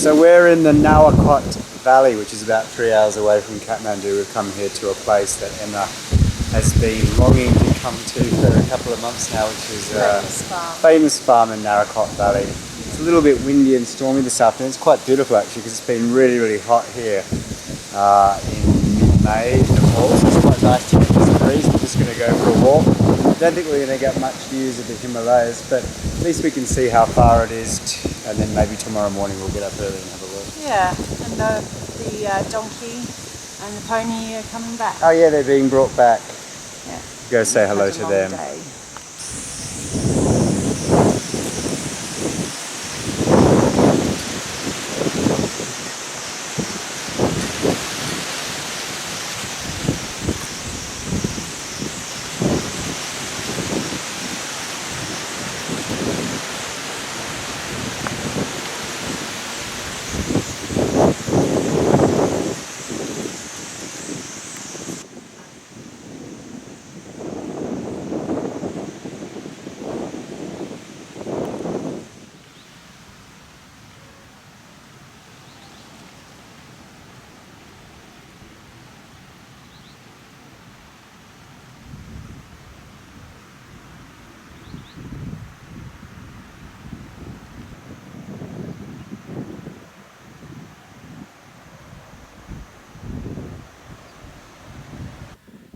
So we're in the Nawakot Valley, which is about 3 hours away from Kathmandu. We've come here to a place that Emma has been longing to come to for a couple of months now, which is a famous farm in Nawakot Valley. It's a little bit windy and stormy this afternoon. It's quite beautiful actually, because it's been really, really hot here in mid-May in Nepal. So it's quite nice to get this breeze. We're just going to go for a walk. I don't think we're going to get much views of the Himalayas, but at least we can see how far it is, and then maybe tomorrow morning we'll get up early and have a look. Yeah, and the donkey and the pony are coming back. Oh yeah, they're being brought back. Yeah. Go say hello to them. Day.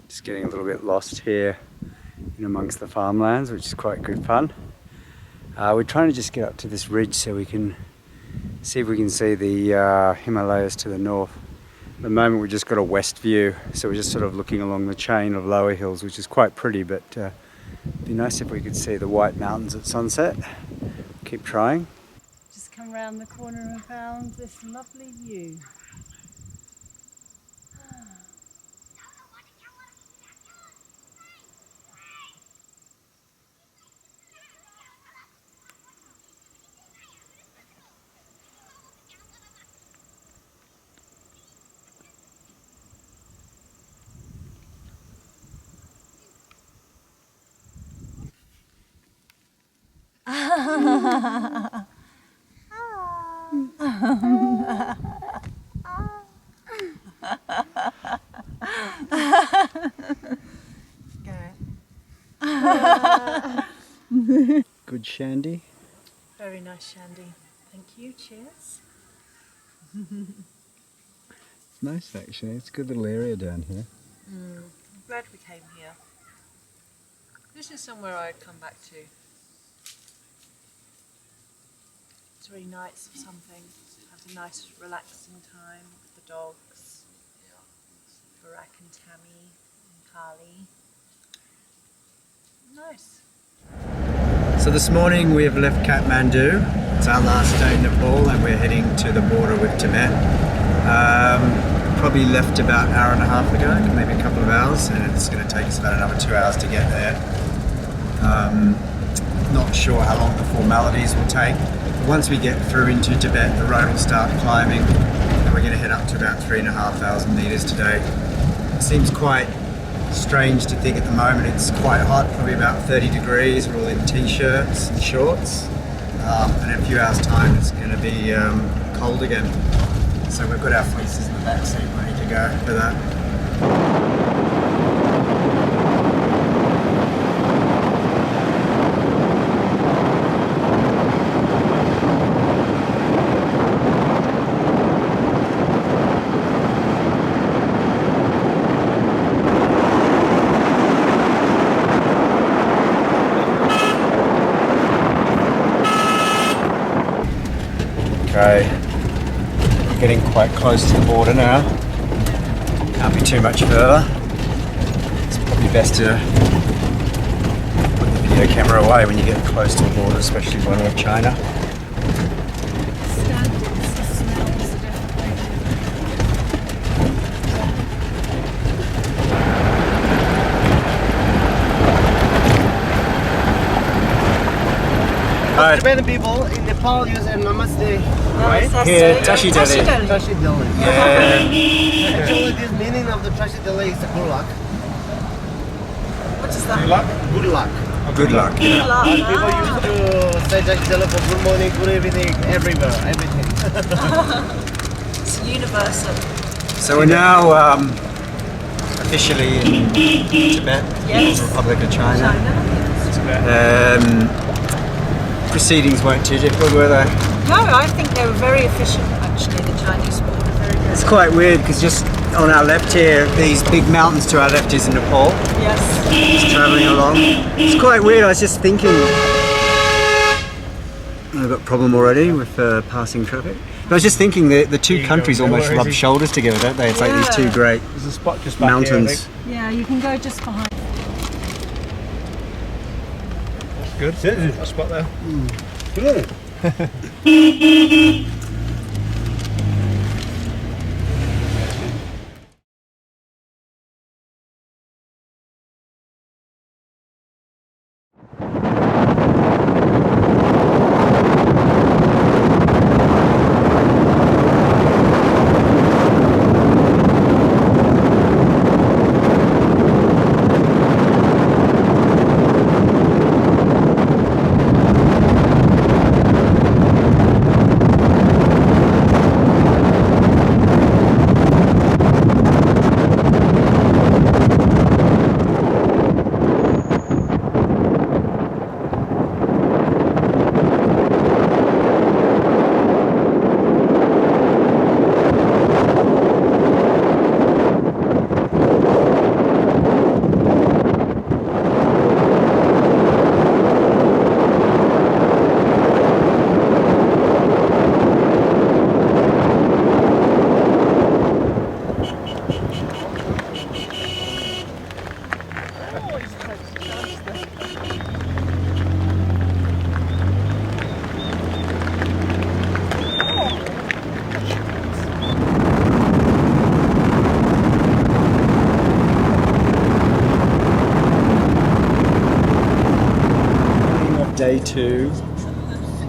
Just getting a little bit lost here in amongst the farmlands, which is quite good fun. We're trying to just get up to this ridge so we can see if we can see the Himalayas to the north. At the moment we've just got a west view, so we're just sort of looking along the chain of lower hills, which is quite pretty, but it'd be nice if we could see the white mountains at sunset. Keep trying. Just come round the corner and found this lovely view. Good shandy. Very nice shandy. Thank you. Cheers. It's nice actually. It's a good little area down here. I'm glad we came here. This is somewhere I'd come back to. It's really nice for something. Have a nice relaxing time with the dogs. Barak and Tammy and Carly. Nice. So this morning we have left Kathmandu. It's our last day in Nepal and we're heading to the border with Tibet. Probably left about an hour and a half ago, maybe a couple of hours, and it's going to take us about another 2 hours to get there. Not sure how long the formalities will take. Once we get through into Tibet, the road will start climbing, and we're going to head up to about 3,500 meters today. It seems quite strange to think at the moment it's quite hot, probably about 30 degrees. We're all in t-shirts and shorts, and in a few hours time it's going to be cold again. So we've got our fleeces in the back seat ready to go for that. Okay, we're getting quite close to the border now. Can't be too much further. It's probably best to put the video camera away when you get close to the border, especially one with China. Tibetan people in Nepal use a namaste, right? Here, Tashi Deli. Tashi Deli. Yeah. Actually, this meaning of the Tashi Deli is the Gulak. What does that? Good luck. Good luck. Good luck. Good luck. And people used to say that for good morning, good evening, everywhere, everything. It's universal. So we're now officially in Tibet, Yes. Republic of China. China. Proceedings weren't too difficult, were they? No, I think they were very efficient actually, the Chinese were very good. It's quite weird because just on our left here, these big mountains to our left is Nepal. Yes. Just travelling along. It's quite weird, I was just thinking. I've got a problem already with passing traffic. But I was just thinking the two countries almost rub shoulders together, don't they? It's like these two great There's a spot just back mountains. here, Yeah, you can go just behind. Good. There's a spot there. Day 2.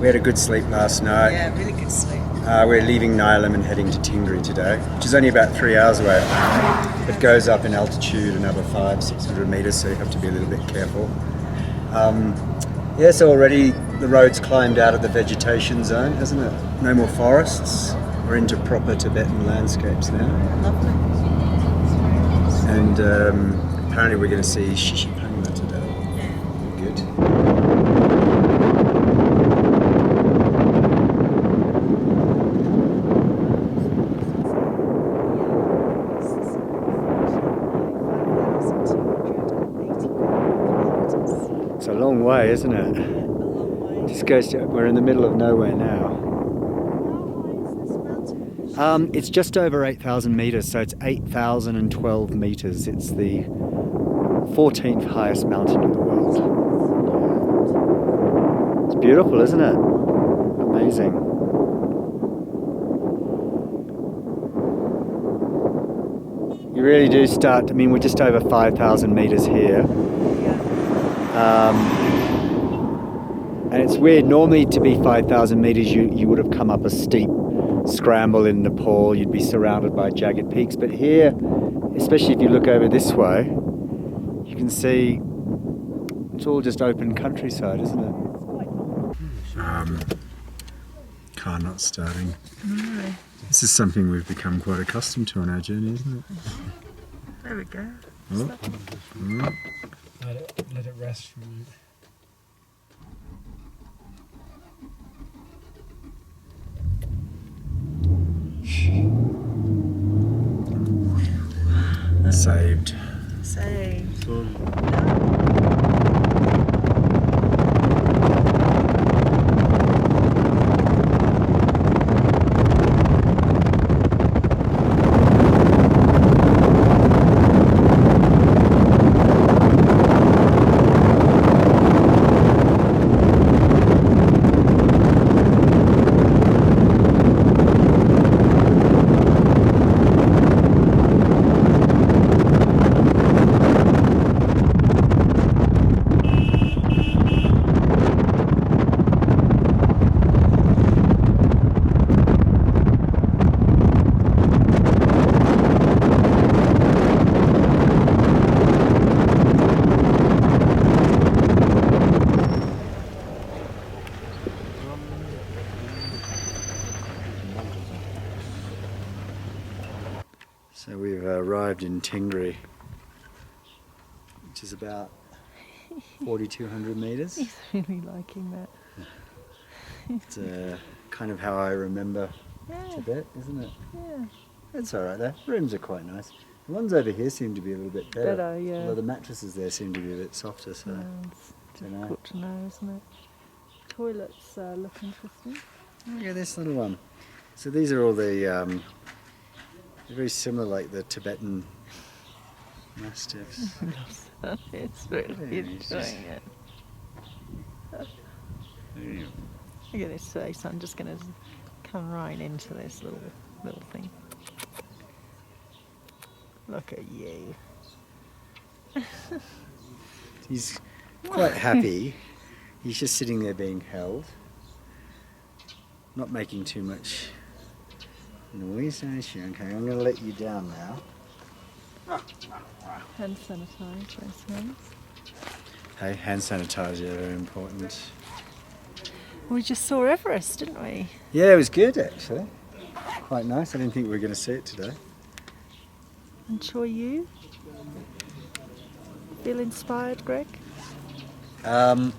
We had a good sleep last night. Yeah, really good sleep. We're leaving Nyalem and heading to Tingri today, which is only about 3 hours away. It goes up in altitude another 500-600 meters, so you have to be a little bit careful. So already the road's climbed out of the vegetation zone, hasn't it? No more forests. We're into proper Tibetan landscapes now. Lovely. And apparently we're going to see Shishipangma today. Yeah. Good. It's a long way, isn't it? A long way. Just goes to, we're in the middle of nowhere now. How high is this mountain? It's just over 8,000 meters, so it's 8,012 meters. It's the 14th highest mountain in the world. It's beautiful, isn't it? Amazing. You really do start, I mean, we're just over 5,000 meters here. And it's weird, normally to be 5,000 meters you would have come up a steep scramble in Nepal, you'd be surrounded by jagged peaks, but here, especially if you look over this way, you can see it's all just open countryside, isn't it? Car not starting. No. This is something we've become quite accustomed to on our journey, isn't it? There we go. Oh. Oh. Let it rest for a minute. Saved. Saved. So we've arrived in Tingri, which is about 4,200 meters. He's really liking that. It's kind of how I remember Tibet, isn't it? Yeah. It's alright though. Rooms are quite nice. The ones over here seem to be a little bit better. Better, yeah. Although the mattresses there seem to be a bit softer, so It's don't know. difficult to know, isn't it? Toilets look interesting. Look at this little one. So these are all the they're very similar, like the Tibetan mastiffs. It's really enjoying it. Look at this face. I'm just going to come right into this little thing. Look at you. He's quite happy. He's just sitting there being held, not making too much noise. Okay, I'm going to let you down now. Hand sanitize those hands. Hey, hand sanitizer, very important. We just saw Everest, didn't we? Yeah, it was good actually. Quite nice. I didn't think we were going to see it today. And sure you? Feel inspired, Greg? Maybe.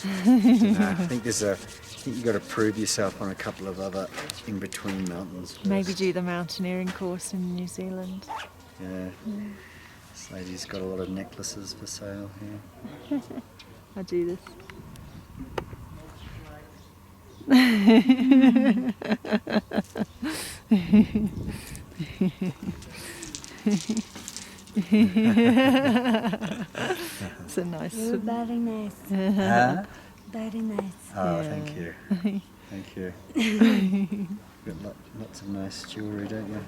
I think you've got to prove yourself on a couple of other in-between mountains first. Maybe do the mountaineering course in New Zealand. Yeah. This lady's got a lot of necklaces for sale here. I do this. It's a nice. Very nice. Huh? Very nice. Oh, Yeah. thank you. Thank you. You've got lots of nice jewellery, don't you?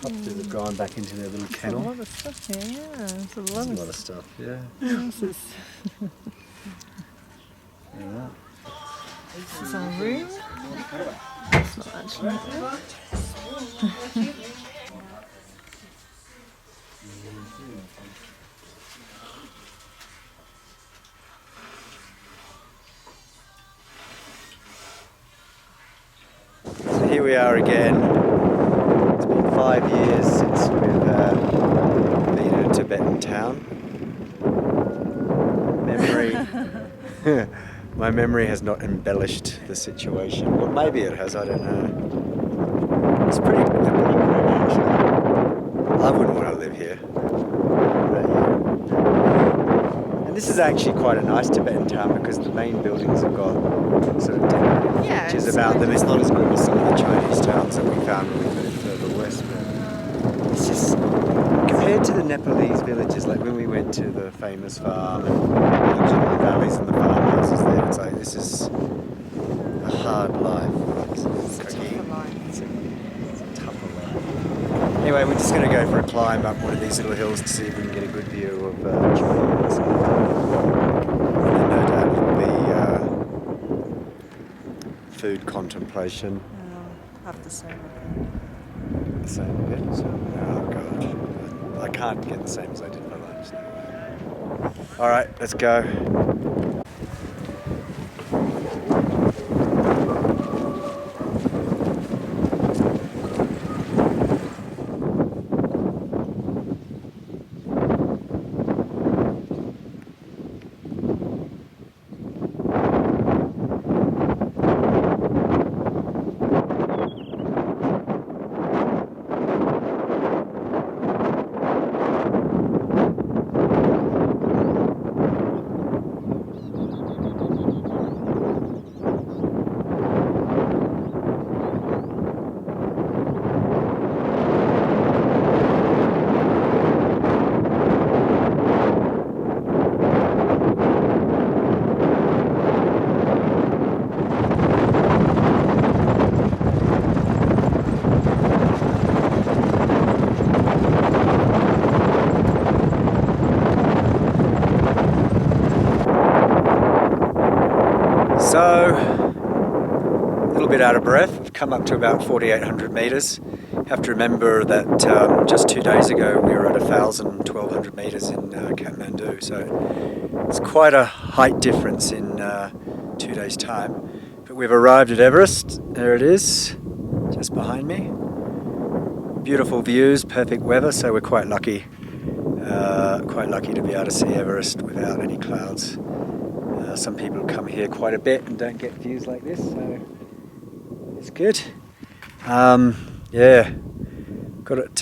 Hoppers have gone back into their little There's a kennel. lot of stuff here, yeah. There's a There's lot a of lot of stuff, yeah. This Yeah. is our room. It's not actually there. So here we are again. It's been 5 years since we've been in a Tibetan town. My memory has not embellished the situation. Well, maybe it has, I don't know. It's pretty grim, actually. I wouldn't want to live here. But, yeah. And this is actually quite a nice Tibetan town because the main buildings have got sort of decorative features it's about kind them. of- It's not as good as some of the Chinese towns that we found when we moved further west. But it's just, compared to the Nepalese villages, like when we went to the famous farm and looked at the valleys and the farmhouses there, it's like this is a hard life. It's a tougher life. Anyway, we're just going to go for a climb up one of these little hills to see if we can get a good view of Himalayas. And then no doubt it'll be food contemplation. Have the same. The same bit. So, oh god, I can't get the same as I did for lunch. All right, let's go. So, a little bit out of breath. We've come up to about 4,800 metres. Have to remember that just 2 days ago we were at 1,000, 1,200 metres in Kathmandu. So it's quite a height difference in 2 days' time. But we've arrived at Everest. There it is, just behind me. Beautiful views, perfect weather, so we're quite lucky. Quite lucky to be able to see Everest without any clouds. Some people come here quite a bit and don't get views like this, so it's good. Yeah, got it.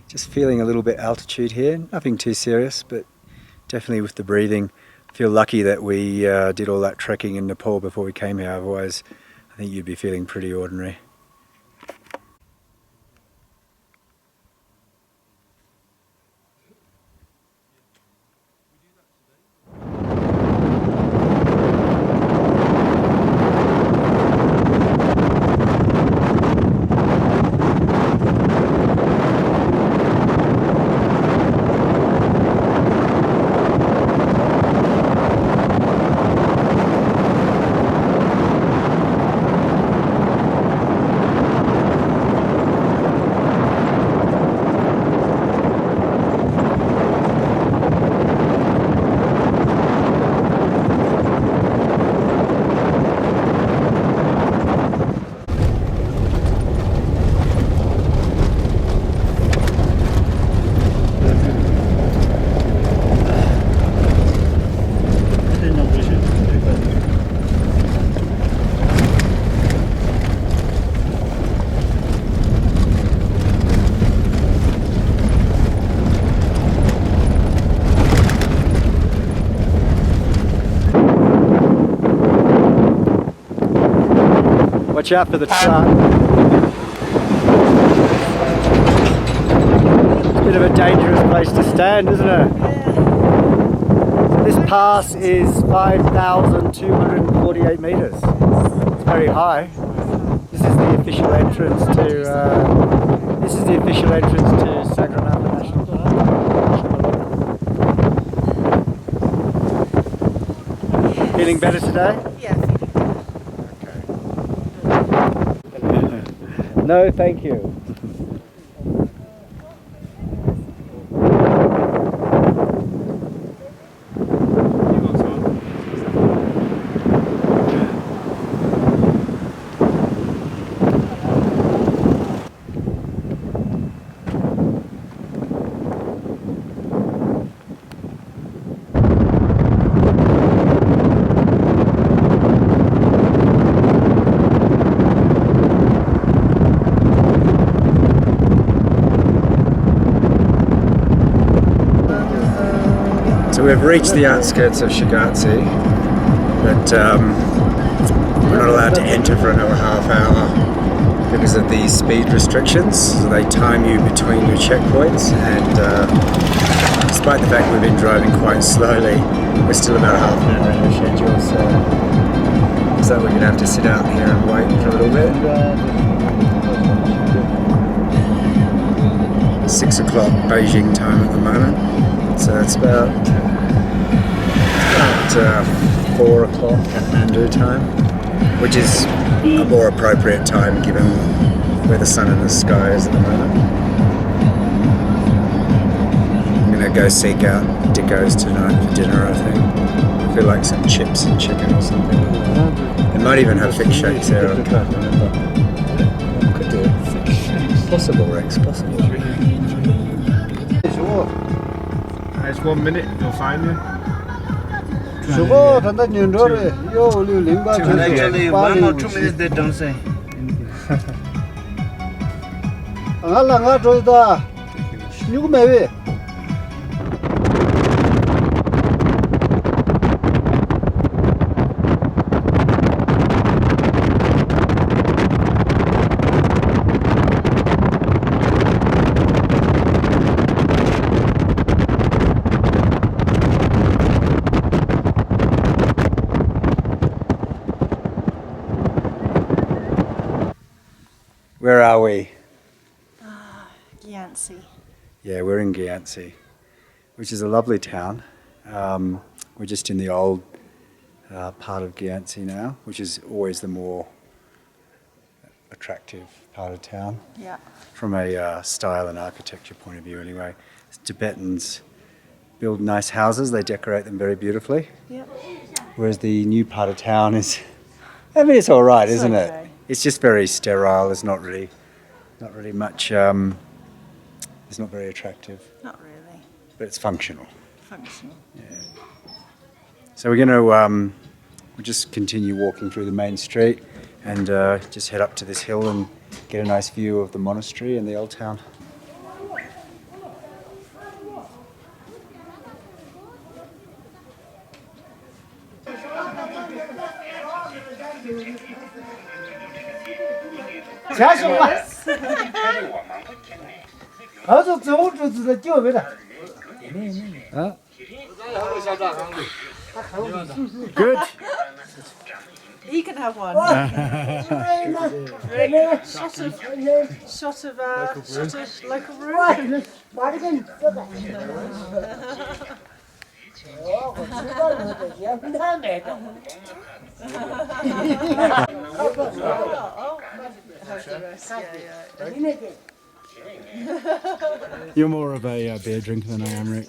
Just feeling a little bit altitude here. Nothing too serious, but definitely with the breathing. Feel lucky that we did all that trekking in Nepal before we came here. Otherwise, I think you'd be feeling pretty ordinary. Watch out for the truck. It's a bit of a dangerous place to stand, isn't it? So this pass is 5,248 meters. It's very high. This is the official entrance to Sagramatha National Park. Feeling better today? Yeah. No, thank you. So we've reached the outskirts of Shigatse, but we're not allowed to enter for another half hour because of the speed restrictions. So they time you between your checkpoints, and despite the fact we've been driving quite slowly, we're still about half an hour in the schedule, so we're going to have to sit out here and wait for a little bit. 6 o'clock Beijing time at the moment, so it's about 4 o'clock Kathmandu time, which is a more appropriate time given where the sun in the sky is at the moment. I'm going to go seek out Dicko's tonight for dinner, I think. I feel like some chips and chicken or something. They might even have fish shakes there, I can't remember. Could do it. Possible, Rex, possible. It's 1 minute, you'll find you. Actually, 1 or 2 minutes they don't say. Where are we? Gyantse. Yeah, we're in Gyantse, which is a lovely town. We're just in the old part of Gyantse now, which is always the more attractive part of town. Yeah. From a style and architecture point of view anyway. Tibetans build nice houses, they decorate them very beautifully. Yep. Whereas the new part of town is I mean, it's all right, It's isn't okay. it? It's just very sterile. There's not really much. It's not very attractive, Not really. but it's functional. Functional. So we're going to we'll just continue walking through the main street and just head up to this hill and get a nice view of the monastery and the old town. Good. You can have one. Shot of local brew. You're more of a beer drinker than I am, Rick.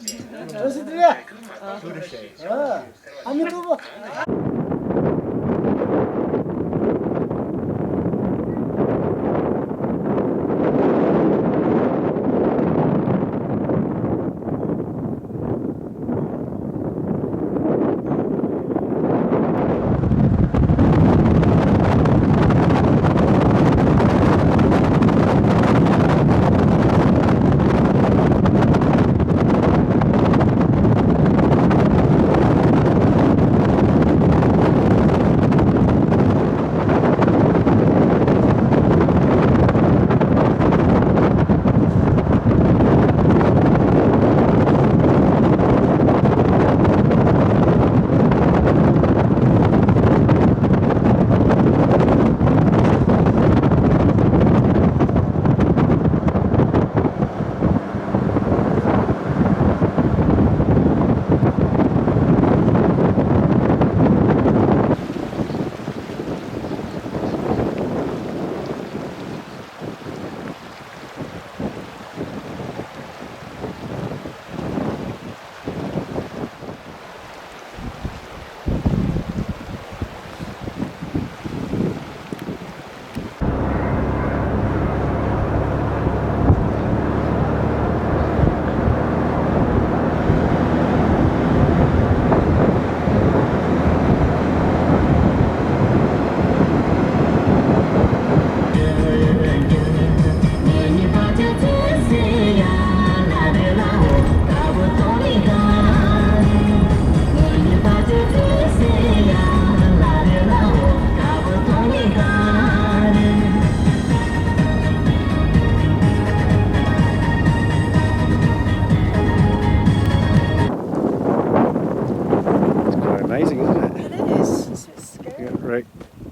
Amazing, isn't it? It is. It's a bit scary. Yeah,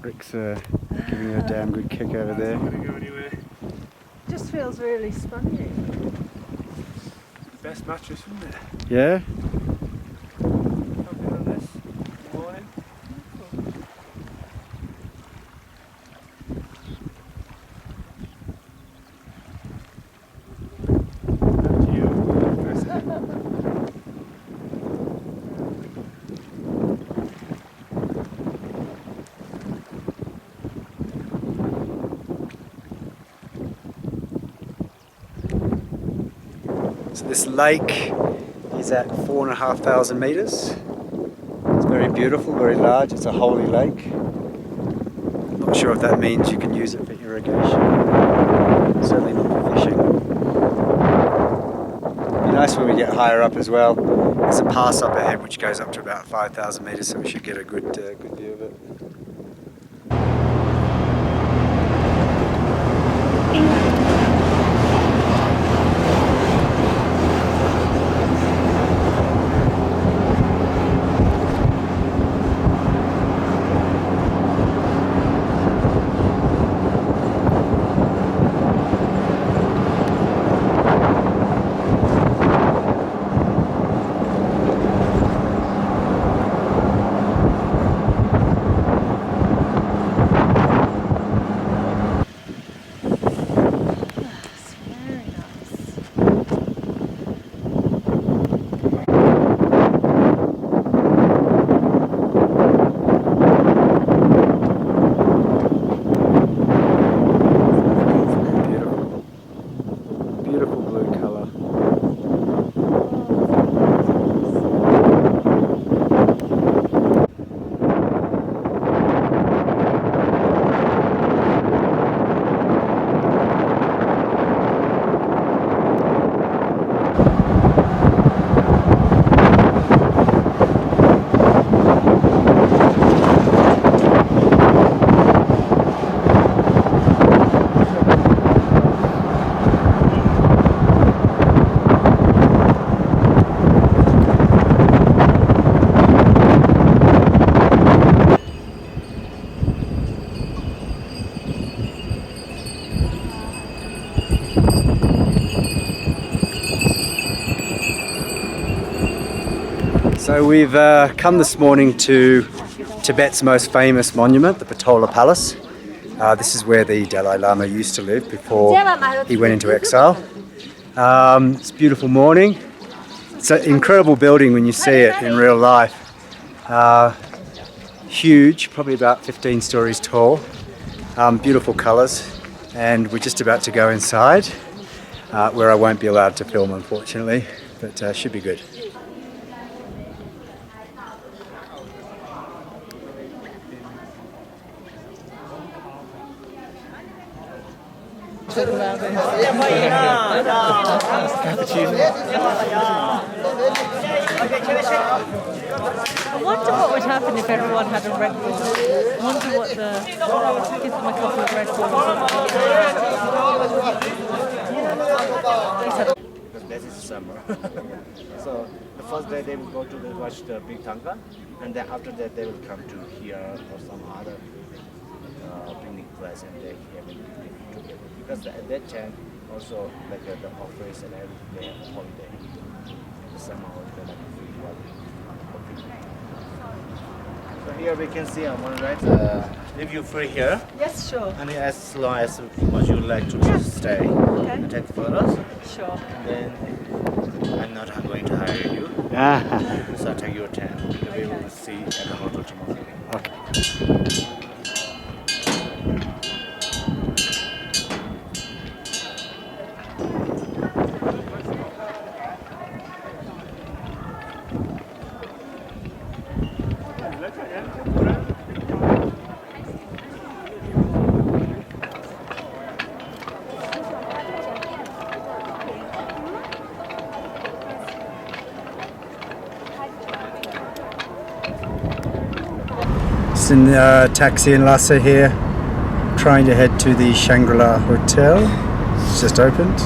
Rick's giving you a damn good kick over there. Just feels really spongy. Best mattress, isn't it? Yeah? Something on this morning. So this lake is at 4,500 meters. It's very beautiful, very large. It's a holy lake. Not sure if that means you can use it for irrigation. Certainly not for fishing. It'd be nice when we get higher up as well. There's a pass up ahead which goes up to about 5,000 meters, so we should get a good view of it. So we've come this morning to Tibet's most famous monument, the Patola Palace. This is where the Dalai Lama used to live before he went into exile. It's a beautiful morning. It's an incredible building when you see it in real life. Huge, probably about 15 stories tall. Beautiful colours. And we're just about to go inside, where I won't be allowed to film, unfortunately, but should be good. I wonder what would happen if everyone had a Red Bull. I wonder what give them a couple of Red Bulls. Because this is summer. So the first day they will go to watch the big Tanga, and then after that they will come to here or some other picnic place, and they have a picnic together. Because at that time also like the office and everything they have a holiday. The summer holiday like a free holiday. So here we can see on one right, if you're free here, Yes, sure. and as long as much you like to stay and take photos, Sure. then I'm not going to hire you. So take your time. We will see at the hotel tomorrow. Okay. Just in the taxi in Lhasa here, trying to head to the Shangri-La Hotel. It's just opened.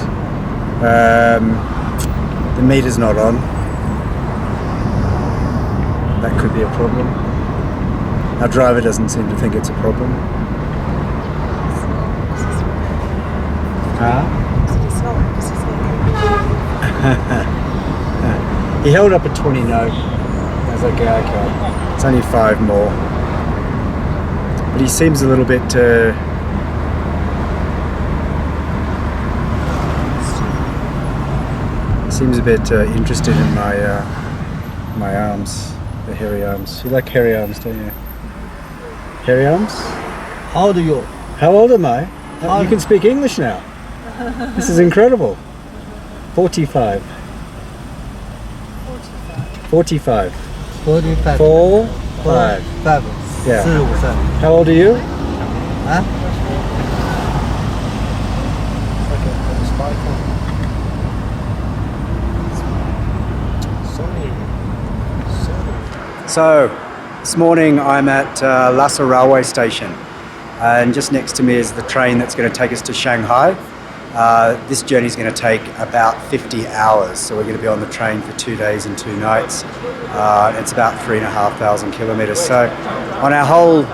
The meter's not on. That could be a problem. Our driver doesn't seem to think it's a problem. He held up a 20 note. I was like, yeah, okay. It's only 5 more. But he seems a little bit interested in my arms, the hairy arms. You like hairy arms, don't you? Hairy arms? How old are you? How old am I? You can speak English now. This is incredible. 45. 45. 45. 4, 5. 5. Yeah. 45岁. How old are you? Huh? So, this morning I'm at Lhasa railway station, and just next to me is the train that's going to take us to Shanghai. This journey is going to take about 50 hours, so we're going to be on the train for 2 days and 2 nights. It's about 3,500 kilometres. So, on our whole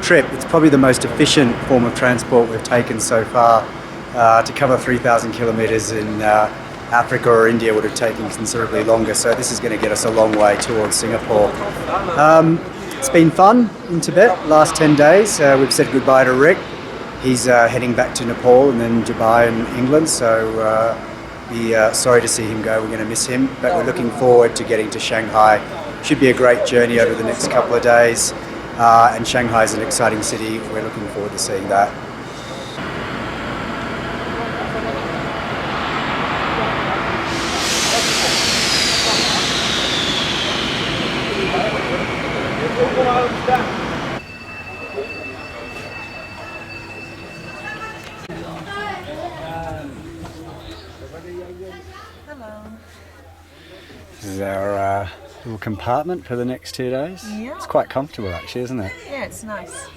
trip, it's probably the most efficient form of transport we've taken so far. To cover 3,000 kilometres in Africa or India would have taken considerably longer, so this is going to get us a long way towards Singapore. It's been fun in Tibet last 10 days. We've said goodbye to Rick. He's heading back to Nepal and then Dubai and England, so sorry to see him go. We're going to miss him, but we're looking forward to getting to Shanghai. Should be a great journey over the next couple of days, and Shanghai is an exciting city. We're looking forward to seeing that. Hello. This is our little compartment for the next 2 days. Yeah. It's quite comfortable actually, isn't it? Yeah, it's nice.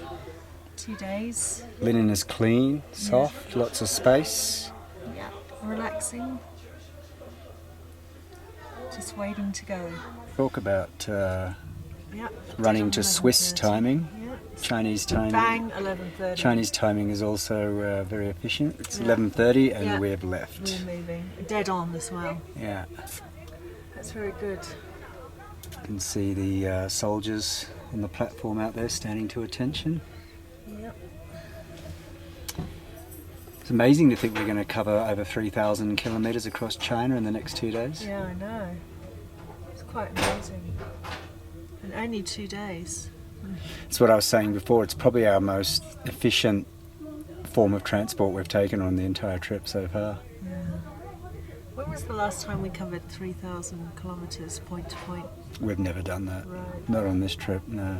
2 days. Linen is clean, soft, lots of space. Yeah. Relaxing. Just waiting to go. Talk about Yeah. running to 11:30. Swiss timing. Yeah. Chinese timing. Bang, 11:30. Chinese timing is also very efficient. It's Yeah. 11:30 and Yeah. we've left. We're moving. Dead on as well. Yeah. That's very good. You can see the soldiers on the platform out there standing to attention. Yep. It's amazing to think we're going to cover over 3,000 kilometres across China in the next 2 days. Yeah, I know. It's quite amazing. And only 2 days. It's what I was saying before, it's probably our most efficient form of transport we've taken on the entire trip so far. Yeah. When was the last time we covered 3,000 kilometres point to point? We've never done that. Right. Not on this trip, no.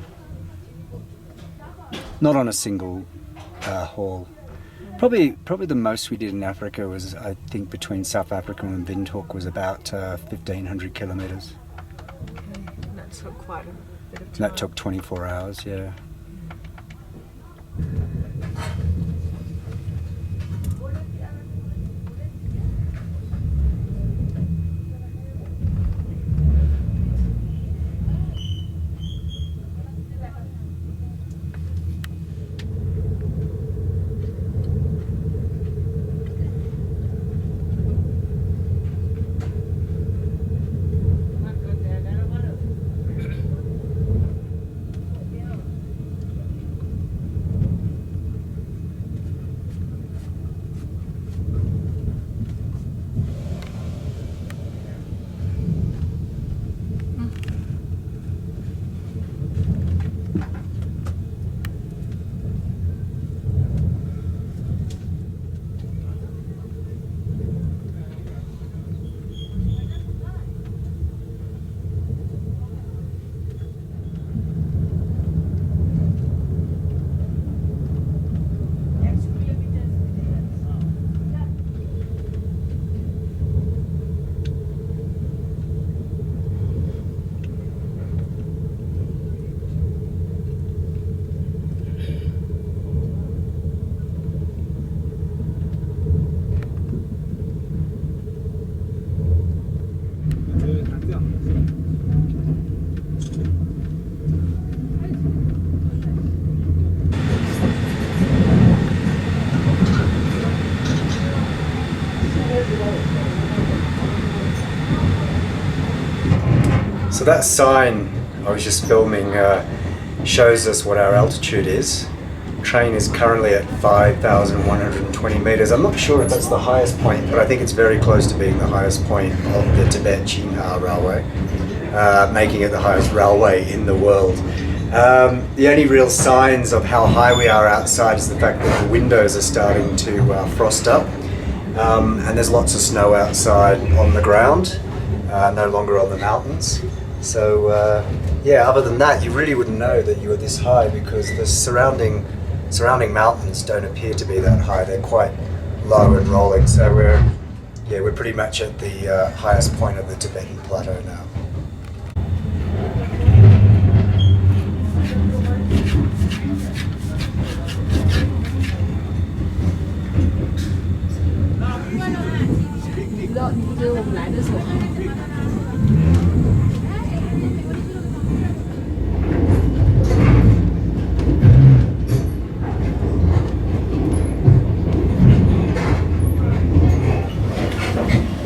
Not on a single haul. Probably the most we did in Africa was, I think, between South Africa and Windhoek was about 1,500 kilometres. Okay. And that took quite a bit of time. That took 24 hours, yeah. So that sign I was just filming shows us what our altitude is. Train is currently at 5,120 meters. I'm not sure if that's the highest point, but I think it's very close to being the highest point of the Tibet-Shanghai railway, making it the highest railway in the world. The only real signs of how high we are outside is the fact that the windows are starting to frost up, and there's lots of snow outside on the ground, no longer on the mountains. So yeah, other than that, you really wouldn't know that you were this high because the surrounding mountains don't appear to be that high. They're quite low and rolling. So we're pretty much at the highest point of the Tibetan plateau now.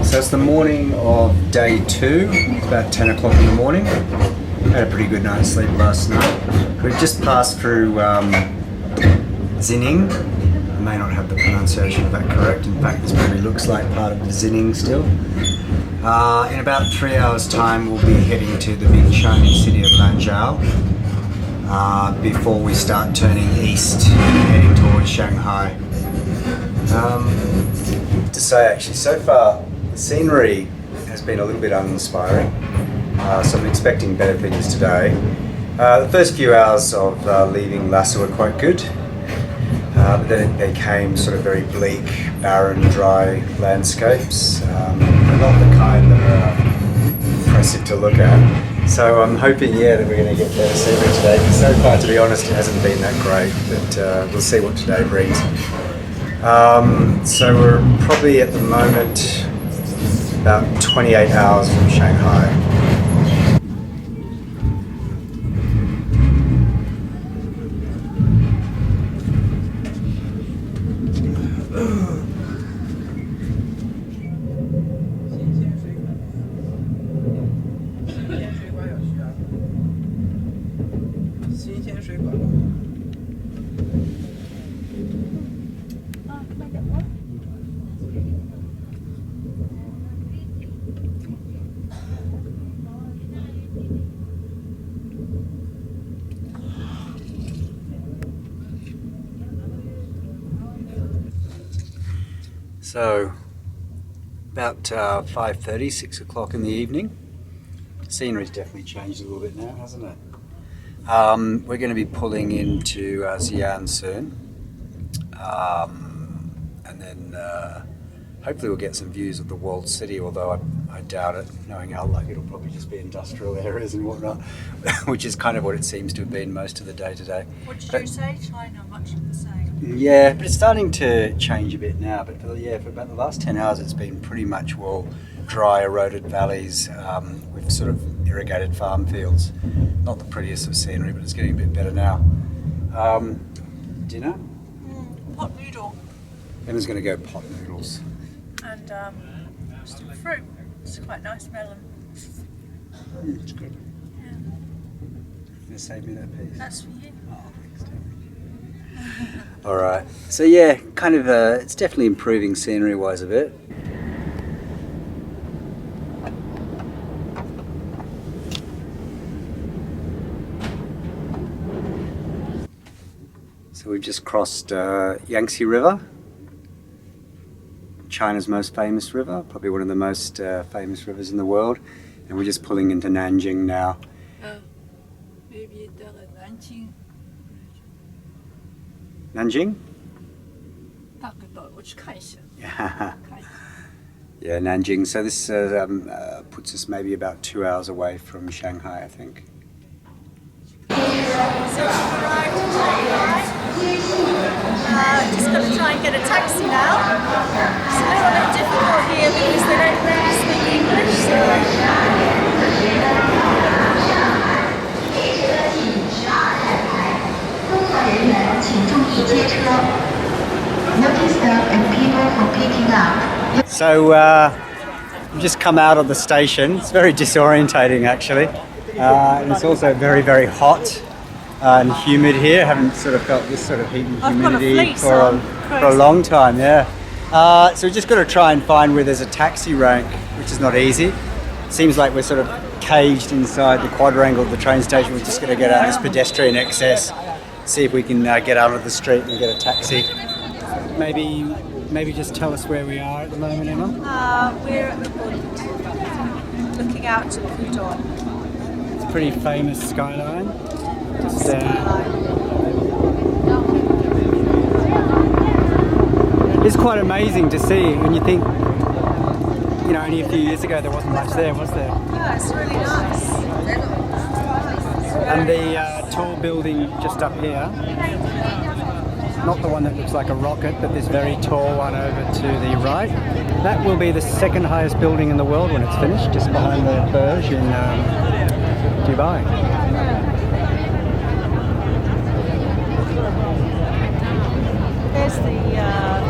So it's the morning of day 2, it's about 10 o'clock in the morning. Had a pretty good night's sleep last night. We've just passed through Xining. I may not have the pronunciation of that correct, in fact this probably looks like part of the Xining still. In about 3 hours time we'll be heading to the big Chinese city of Lanzhou before we start turning east, heading towards Shanghai. To say actually, so far the scenery has been a little bit uninspiring, so I'm expecting better things today. The first few hours of leaving Lhasa were quite good, but then it became sort of very bleak, barren, dry landscapes, not the kind that are impressive to look at. So I'm hoping, that we're going to get better scenery today, but so far, to be honest, it hasn't been that great, but we'll see what today brings. So we're probably at the moment about 28 hours from Shanghai. 新鲜水果。 can I get one? So, about 5:30, 6 o'clock in the evening. Scenery's definitely changed a little bit now, hasn't it? We're going to be pulling into Xi'an soon. And then hopefully we'll get some views of the walled city, although I doubt it, knowing our luck it'll probably just be industrial areas and whatnot, which is kind of what it seems to have been most of the day today. What did you say? China, much of the same. Yeah, but it's starting to change a bit now. But for about the last 10 hours, it's been pretty much all dry, eroded valleys with sort of irrigated farm fields. Not the prettiest of scenery, but it's getting a bit better now. Dinner? Pot noodle. Emma's going to go pot noodles. And some fruit. It's quite nice melon. It's good. Yeah. Going to save me that piece? That's for you. Oh, thanks, Tammy. All right. So yeah, kind of. It's definitely improving scenery-wise a bit. So we've just crossed Yangtze River, China's most famous river, probably one of the most famous rivers in the world, and we're just pulling into Nanjing now. Maybe the Nanjing. Nanjing? 大概到我去看一下。 Yeah. 看一下。 Yeah, Nanjing. So this puts us maybe about 2 hours away from Shanghai, I think. Just got to try and get a taxi now. It's a little bit difficult here because they don't really speak English. So we've just come out of the station. It's very disorientating, actually. And it's also very, very hot and humid here. I haven't sort of felt this sort of heat and humidity for a long time, yeah. So we've just got to try and find where there's a taxi rank, which is not easy. Seems like we're sort of caged inside the quadrangle of the train station. We're just going to get out of this pedestrian excess, see if we can get out of the street and get a taxi. Maybe just tell us where we are at the moment, Emma. We're at the port, looking out to Pudong. It's a pretty famous skyline. Just, it's quite amazing to see when you think, you know, only a few years ago there wasn't much there, was there? Yeah, it's really nice. And the tall building just up here, not the one that looks like a rocket, but this very tall one over to the right, that will be the second highest building in the world when it's finished, just behind the Burj in Dubai. There's the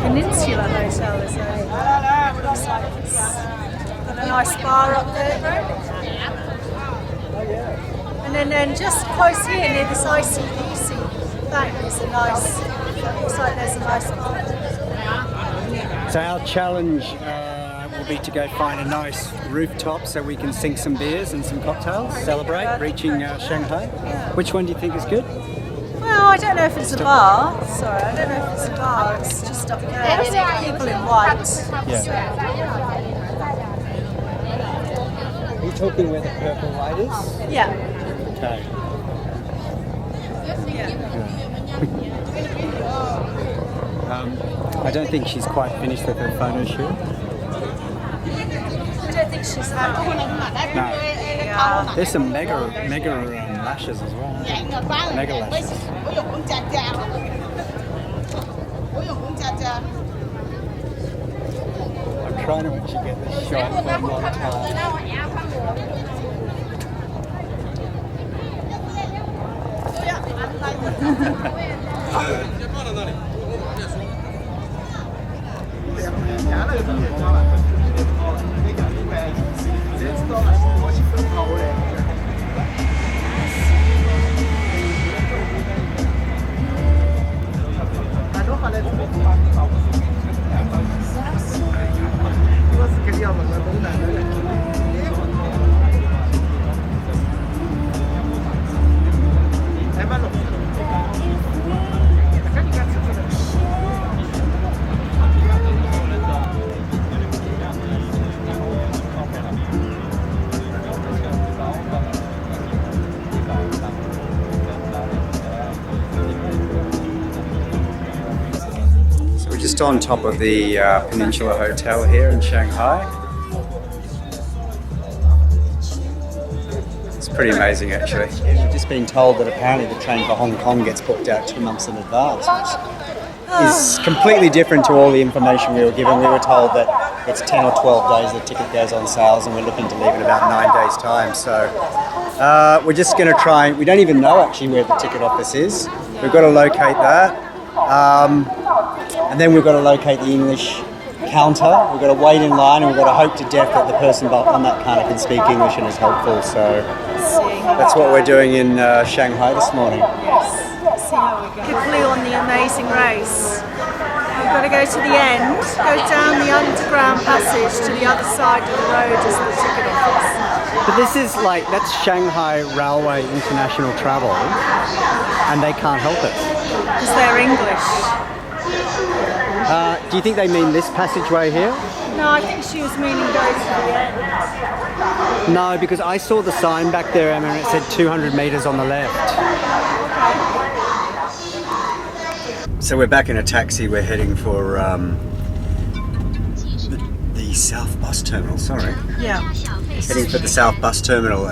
Peninsula Hotel, isn't it? Looks like it's got a nice bar up there. And then just close here near this ICBC bank is a nice, looks like there's a nice bar. So our challenge will be to go find a nice rooftop so we can sink some beers and some cocktails, celebrate reaching Shanghai. Which one do you think is good? Well, I don't know if it's a bar. Sorry, I don't know if it's a bar. It's just up there. There's people in white. Yeah. Are you talking where the purple light is? Yeah. Okay. I don't think she's quite finished with her photo shoot. I don't think she's happy. No. Yeah. There's some mega lashes as well. Mega lashes. I'm trying to actually get this shot from one time. just on top of the Peninsula Hotel here in Shanghai. It's pretty amazing actually. We've just been told that apparently the train for Hong Kong gets booked out 2 months in advance, which is completely different to all the information we were given. We were told that it's 10 or 12 days the ticket goes on sales, and we're looking to leave in about 9 days time. So we're just going to try. We don't even know actually where the ticket office is. We've got to locate that. And then we've got to locate the English counter. We've got to wait in line, and we've got to hope to death that the person on that counter can speak English and is helpful. So that's what we're doing in Shanghai this morning. See how we go. Keep blue on the amazing race. We've got to go to the end, go down the underground passage to the other side of the road is the ticket office. But this is that's Shanghai Railway International Travel, and they can't help us. Because they're English. Do you think they mean this passageway here? No, I think she was meaning go to the end. No, because I saw the sign back there, Emma, and it said 200 metres on the left. So we're back in a taxi. We're heading for the South Bus Terminal. Sorry. Yeah. Heading for the South Bus Terminal.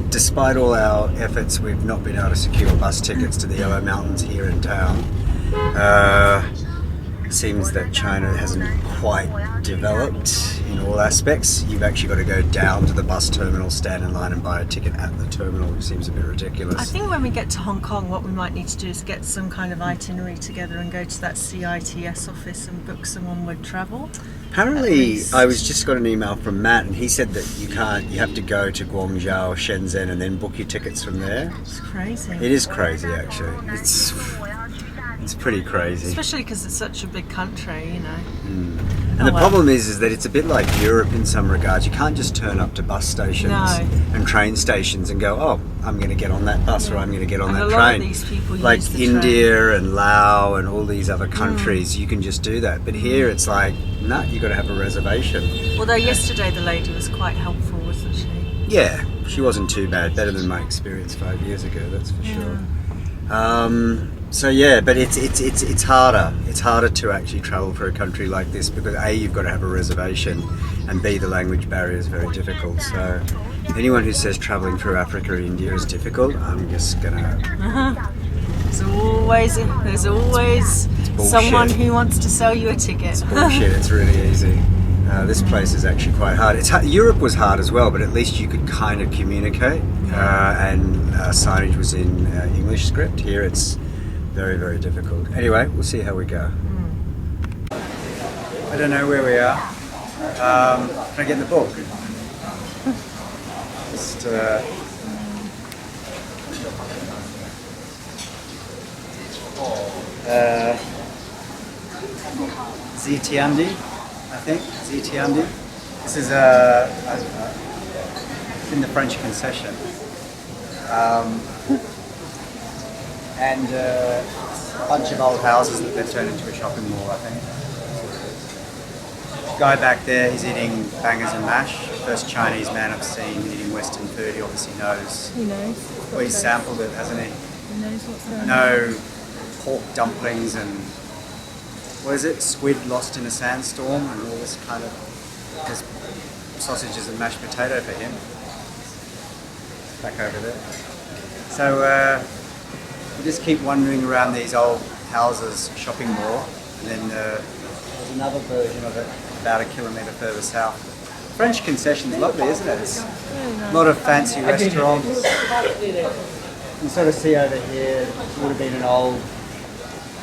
Despite all our efforts, we've not been able to secure bus tickets to the Yellow Mountains here in town. Seems that China hasn't quite developed in all aspects. You've actually got to go down to the bus terminal, stand in line and buy a ticket at the terminal, which seems a bit ridiculous. I think when we get to Hong Kong, what we might need to do is get some kind of itinerary together and go to that CITS office and book some onward travel. Apparently, I just got an email from Matt, and he said that you have to go to Guangzhou, Shenzhen, and then book your tickets from there. It's crazy. It is crazy, actually. It's pretty crazy. Especially because it's such a big country, you know. And the problem is that it's a bit like Europe in some regards. You can't just turn up to bus stations and train stations and go, oh, I'm going to get on that bus or I'm going to get on that a train. lot of these people like use the India and Laos and all these other countries, you can just do that. But here it's like, nah, you've got to have a reservation. Although yesterday the lady was quite helpful, wasn't she? Yeah, she wasn't too bad. Better than my experience 5 years ago, that's for sure. So yeah, but it's harder. It's harder to actually travel for a country like this because A, you've got to have a reservation, and B, the language barrier is very difficult. So anyone who says traveling through Africa or India is difficult, I'm just gonna. There's always someone who wants to sell you a ticket. It's bullshit. It's really easy. This place is actually quite hard. Europe was hard as well, but at least you could kind of communicate, and signage was in English script. Here it's very, very difficult. Anyway, we'll see how we go. I don't know where we are. Can I get in the book? Just, Zitiandi, I think. Zitiandi. This is in the French concession. And a bunch of old houses that they've turned into a shopping mall, I think. Guy back there, he's eating bangers and mash. First Chinese man I've seen eating Western food. He obviously knows. He knows. Well, he's sampled it, hasn't he? He knows what's going on. No pork dumplings and what is it? Squid lost in a sandstorm and all this kind of. There's sausages and mashed potato for him. Back over there. So. We just keep wandering around these old houses, shopping mall, and then there's another version of it about a kilometre further south. French concession's lovely, isn't it? It's a lot of fancy restaurants. You can sort of see over here, it would have been an old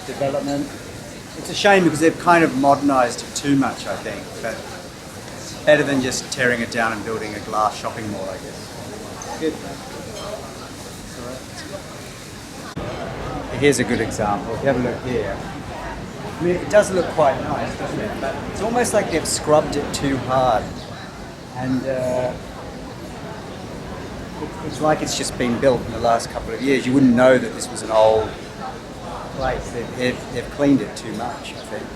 development. It's a shame because they've kind of modernised it too much, I think, but better than just tearing it down and building a glass shopping mall, I guess. Good. Here's a good example. If you have a look here, I mean, it does look quite nice, doesn't it? But it's almost like they've scrubbed it too hard, and it's like it's just been built in the last couple of years. You wouldn't know that this was an old place. They've cleaned it too much, I think.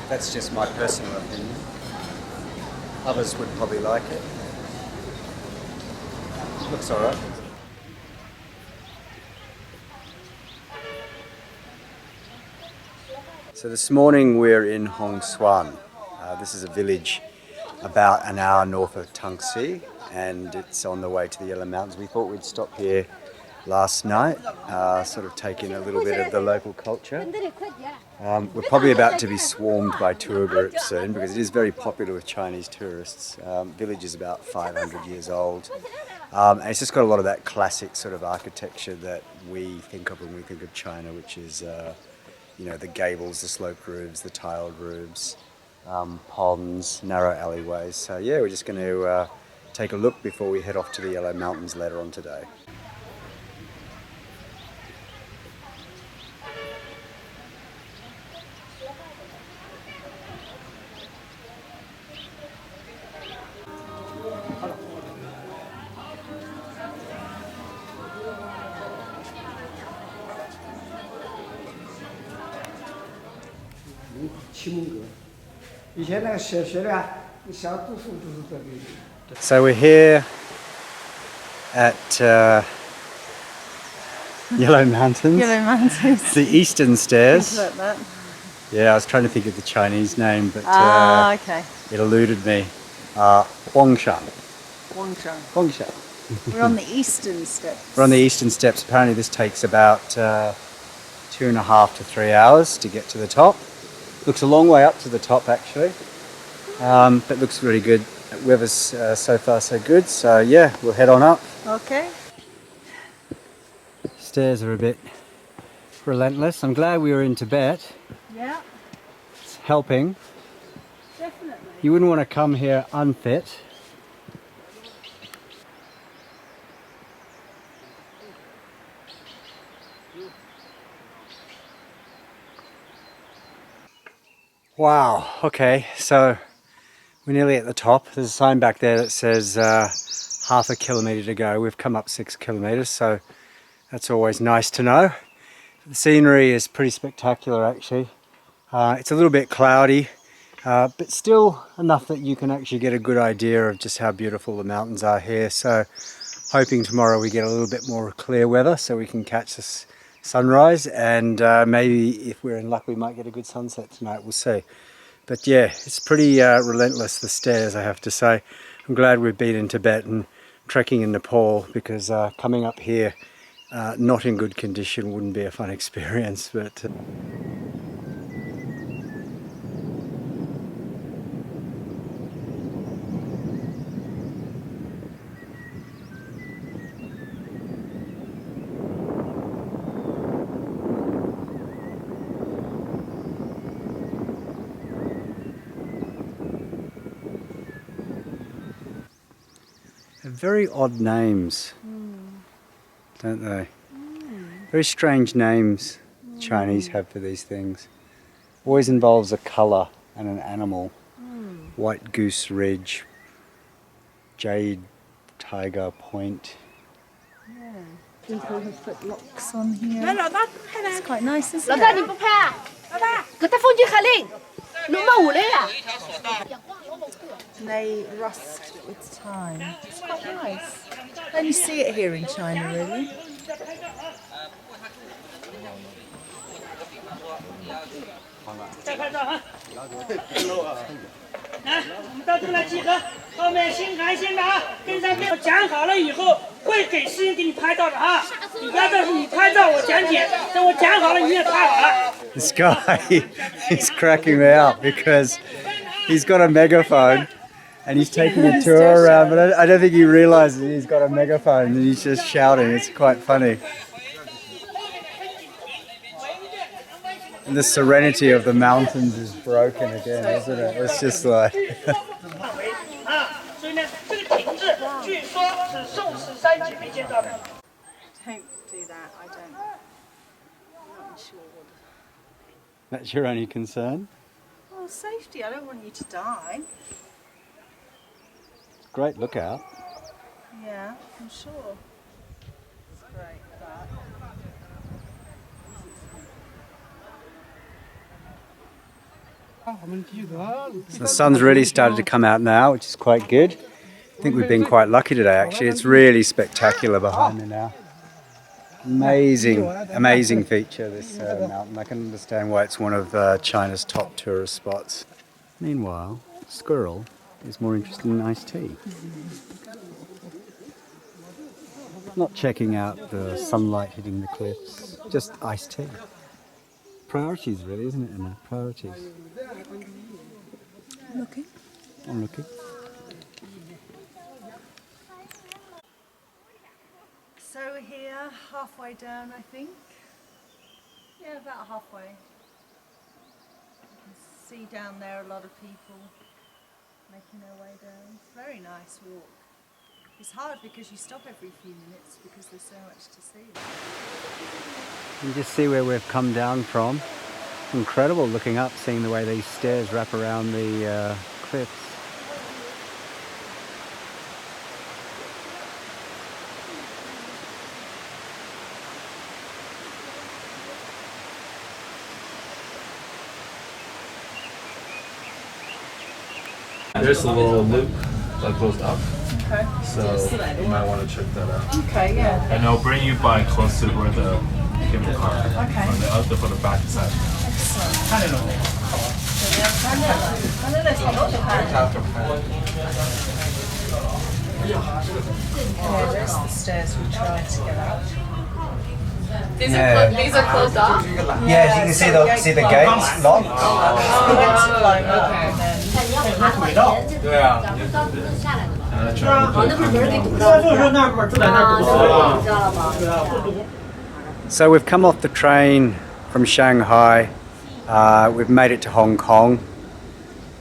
That's just my personal opinion. Others would probably like it. Looks alright. So this morning we're in Hong Xuan. This is a village about an hour north of Tangxi, and it's on the way to the Yellow Mountains. We thought we'd stop here last night, sort of take in a little bit of the local culture. We're probably about to be swarmed by tour groups soon because it is very popular with Chinese tourists. Village is about 500 years old, and it's just got a lot of that classic sort of architecture that we think of when we think of China, which is you know, the gables, the sloped roofs, the tiled roofs, ponds, narrow alleyways. So yeah, we're just going to take a look before we head off to the Yellow Mountains later on today. So we're here at Yellow Mountains. Yellow Mountains. The Eastern Stairs. Like that. Yeah, I was trying to think of the Chinese name, but Okay. it eluded me. Huangshan. Guangzhou. Huangshan. We're on the eastern steps. We're on the Eastern Steps. Apparently this takes about 2.5 to 3 hours to get to the top. Looks a long way up to the top actually, but looks really good. Weather's so far so good, so yeah, we'll head on up. Okay. Stairs are a bit relentless. I'm glad we were in Tibet. Yeah, It's helping. definitely. You wouldn't want to come here unfit. Wow, okay, so we're nearly at the top. There's a sign back there that says half a kilometre to go. We've come up 6 kilometres, so that's always nice to know. The scenery is pretty spectacular actually. It's a little bit cloudy, but still enough that you can actually get a good idea of just how beautiful the mountains are here. So hoping tomorrow we get a little bit more clear weather so we can catch this sunrise, and maybe if we're in luck we might get a good sunset tonight. We'll see. But yeah, it's pretty relentless, the stairs, I have to say. I'm glad we've been in Tibet and trekking in Nepal, because coming up here not in good condition wouldn't be a fun experience. But very odd names, don't they? Very strange names Chinese have for these things. Always involves a colour and an animal. White Goose Ridge, Jade Tiger Point. People have put locks on here. It's quite nice, isn't it? 你不拍啊？给他封禁海令，龙猫舞了呀。 And they rust with time. It's quite nice. Only see it here in China, really. 来，我们到这来集合，后面先看先拿，跟上面讲好了以后，会给师兄给你拍照的啊。你不要到时候你拍照我讲解，等我讲好了你也拍好了。 This guy, he's cracking me up because he's got a megaphone and he's taking a tour around, but I don't think he realises he's got a megaphone and he's just shouting. It's quite funny. And the serenity of the mountains is broken again, isn't it? It's just like... 啊，所以呢，这个景致据说是宋史3姐妹建造的。 Don't do that. I don't. I'm not insured. That's your only concern? Well, safety. I don't want you to die. Great lookout. Yeah, I'm sure. It's great, but... So the sun's really started to come out now, which is quite good. I think we've been quite lucky today actually. It's really spectacular behind me now. Amazing feature, this mountain. I can understand why it's one of China's top tourist spots. Meanwhile, Squirrel is more interested in iced tea. Not checking out the sunlight hitting the cliffs, just iced tea. Priorities really, isn't it, Emma? Priorities. Looking. I'm looking. So we're here, halfway down, I think. Yeah, about halfway. You can see down there a lot of people making their way down. It's a very nice walk. It's hard because you stop every few minutes because there's so much to see. You can just see where we've come down from. Incredible looking up, seeing the way these stairs wrap around the cliffs. There's a little loop that goes up, Okay. so you might want to check that out. Okay, yeah. And it'll bring you by close to where the cable car Okay. for the back side. Yeah, there's the stairs we tried to get up. These are closed off? Yeah, you can see the gates locked. We had to climb up and then So we've come off the train from Shanghai, we've made it to Hong Kong,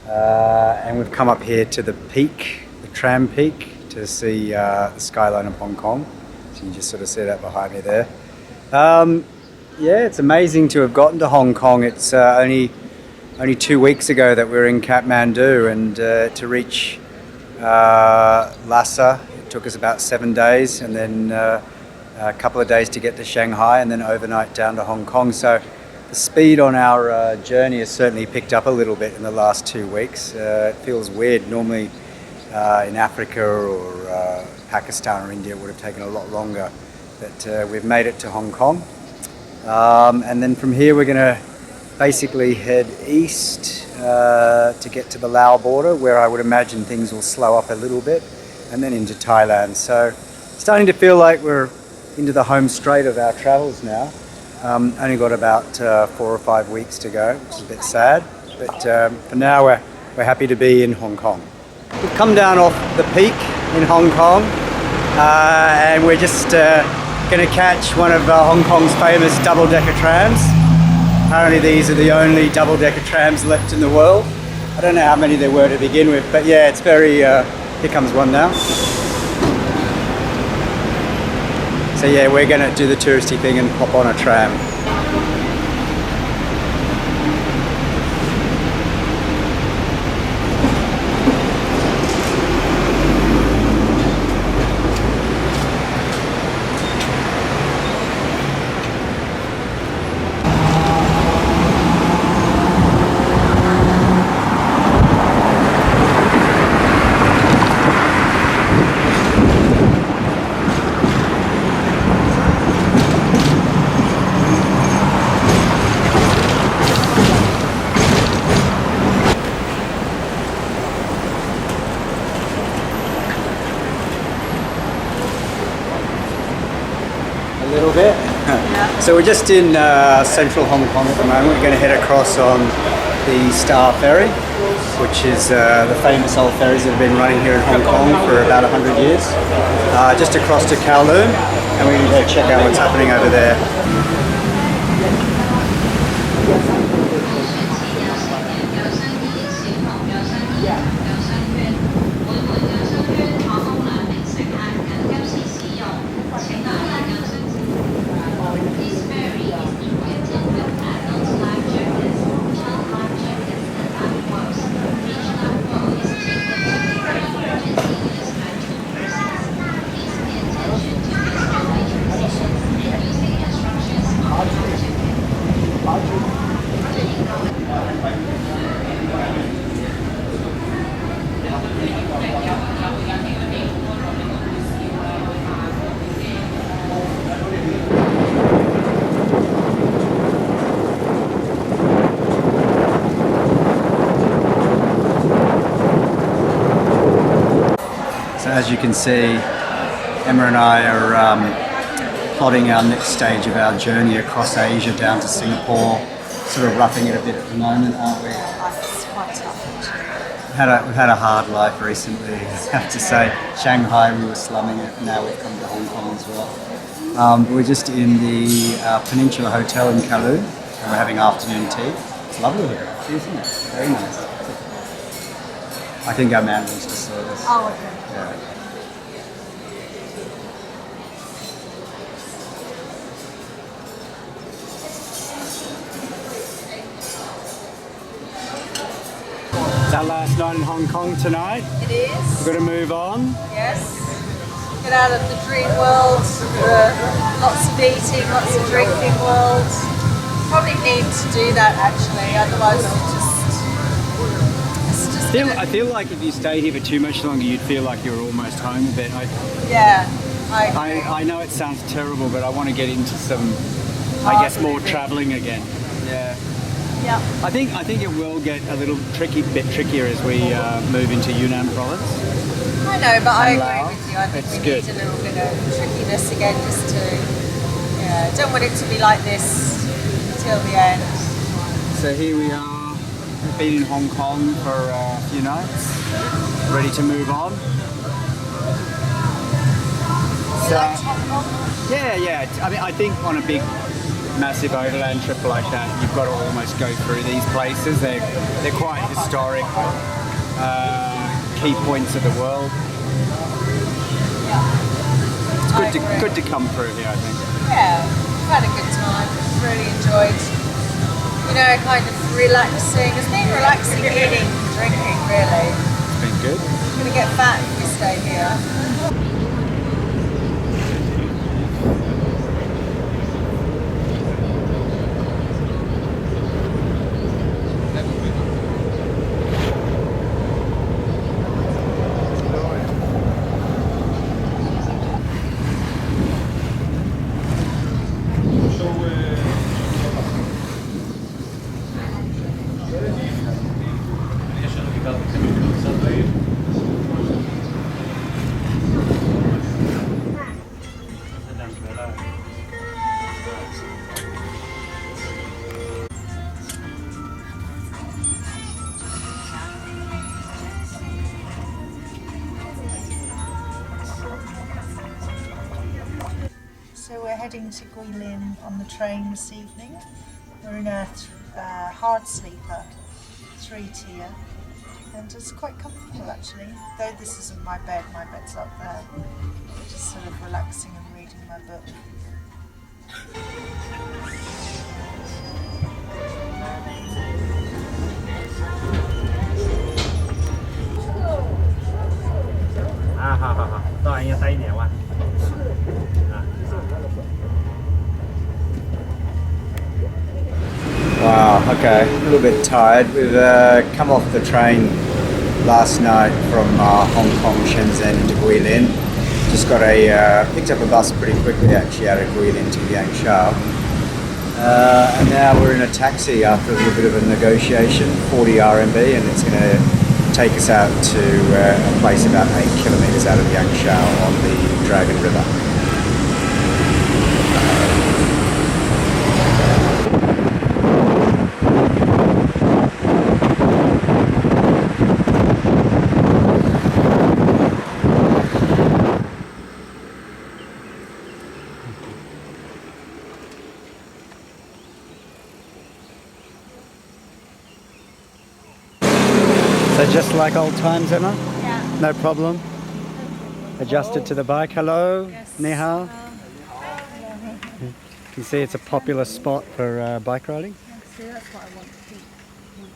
and we've come up here to the peak, the tram peak, to see the skyline of Hong Kong. So you can just sort of see that behind me there. Yeah, it's amazing to have gotten to Hong Kong. It's only 2 weeks ago that we were in Kathmandu, and to reach Lhasa, it took us about 7 days, and then a couple of days to get to Shanghai, and then overnight down to Hong Kong. So the speed on our journey has certainly picked up a little bit in the last 2 weeks. It feels weird. Normally in Africa or Pakistan or India it would have taken a lot longer, but we've made it to Hong Kong. And then from here we're going to basically head east to get to the Laos border, where I would imagine things will slow up a little bit, and then into Thailand. So starting to feel like we're into the home straight of our travels now. Only got about 4 or 5 weeks to go, which is a bit sad, but for now we're happy to be in Hong Kong. We've come down off the peak in Hong Kong, and we're just going to catch one of Hong Kong's famous double-decker trams. Apparently these are the only double-decker trams left in the world. I don't know how many there were to begin with, but yeah, it's very, here comes one now. So yeah, we're going to do the touristy thing and hop on a tram. Little bit. So we're just in central Hong Kong at the moment. We're going to head across on the Star Ferry, which is the famous old ferries that have been running here in Hong Kong for about 100 years. Just across to Kowloon, and we're going to go check out what's happening over there. as you can see, Emma and I are plotting our next stage of our journey across Asia down to Singapore. Sort of roughing it a bit at the moment, aren't we? It's quite tough actually. We've had a hard life recently, I have to say. Shanghai, we were slumming it, and now we've come to Hong Kong as well. But we're just in the Peninsula Hotel in Kowloon, and we're having afternoon tea. It's lovely here, isn't it? Very nice. I think our man wants to serve us. Oh, okay. Yeah. It's our last night in Hong Kong tonight. It is. We've got to move on. Yes. Get out of the dream world, lots of eating, lots of drinking world. Probably need to do that actually, otherwise it's just I feel like if you stayed here for too much longer, you'd feel like you're almost home a bit. yeah, I agree. I know it sounds terrible, but I want to get into some, I guess, more travelling again. Yeah. Yeah. I think it will get a little bit trickier as we move into Yunnan province. I know, but I agree Laos. with you. I think It's we good. need a little bit of trickiness again, just to, don't want it to be like this till the end. So here we are. We've been in Hong Kong for a few nights, ready to move on. You like Hong Kong? Yeah. I mean, I think on a big, massive overland trip like that, you've got to almost go through these places. They're quite historic, key points of the world. It's good to come through here, I think. Yeah, we've had a good time. Really enjoyed. Kind of relaxing. It's been relaxing eating, drinking, really. It's been good. I'm going to get fat if we stay here. So we're heading to Guilin on the train this evening. We're in a hard sleeper, 3-tier, and it's quite comfortable actually. Though this isn't my bed's up there. We're just sort of relaxing and reading my book. Wow, okay, a little bit tired. We've come off the train last night from Hong Kong, Shenzhen into Guilin. Just picked up a bus pretty quickly actually out of Guilin to Yangshan. And now we're in a taxi after a little bit of a negotiation, 40 RMB, and it's going to take us out to a place about 8 kilometres out of Yangshan on the Dragon River. So just like old times, Emma? Yeah. No problem? Adjusted to the bike. Hello? Yes. Ni hao? You can see it's a popular spot for bike riding. See, that's what I want to keep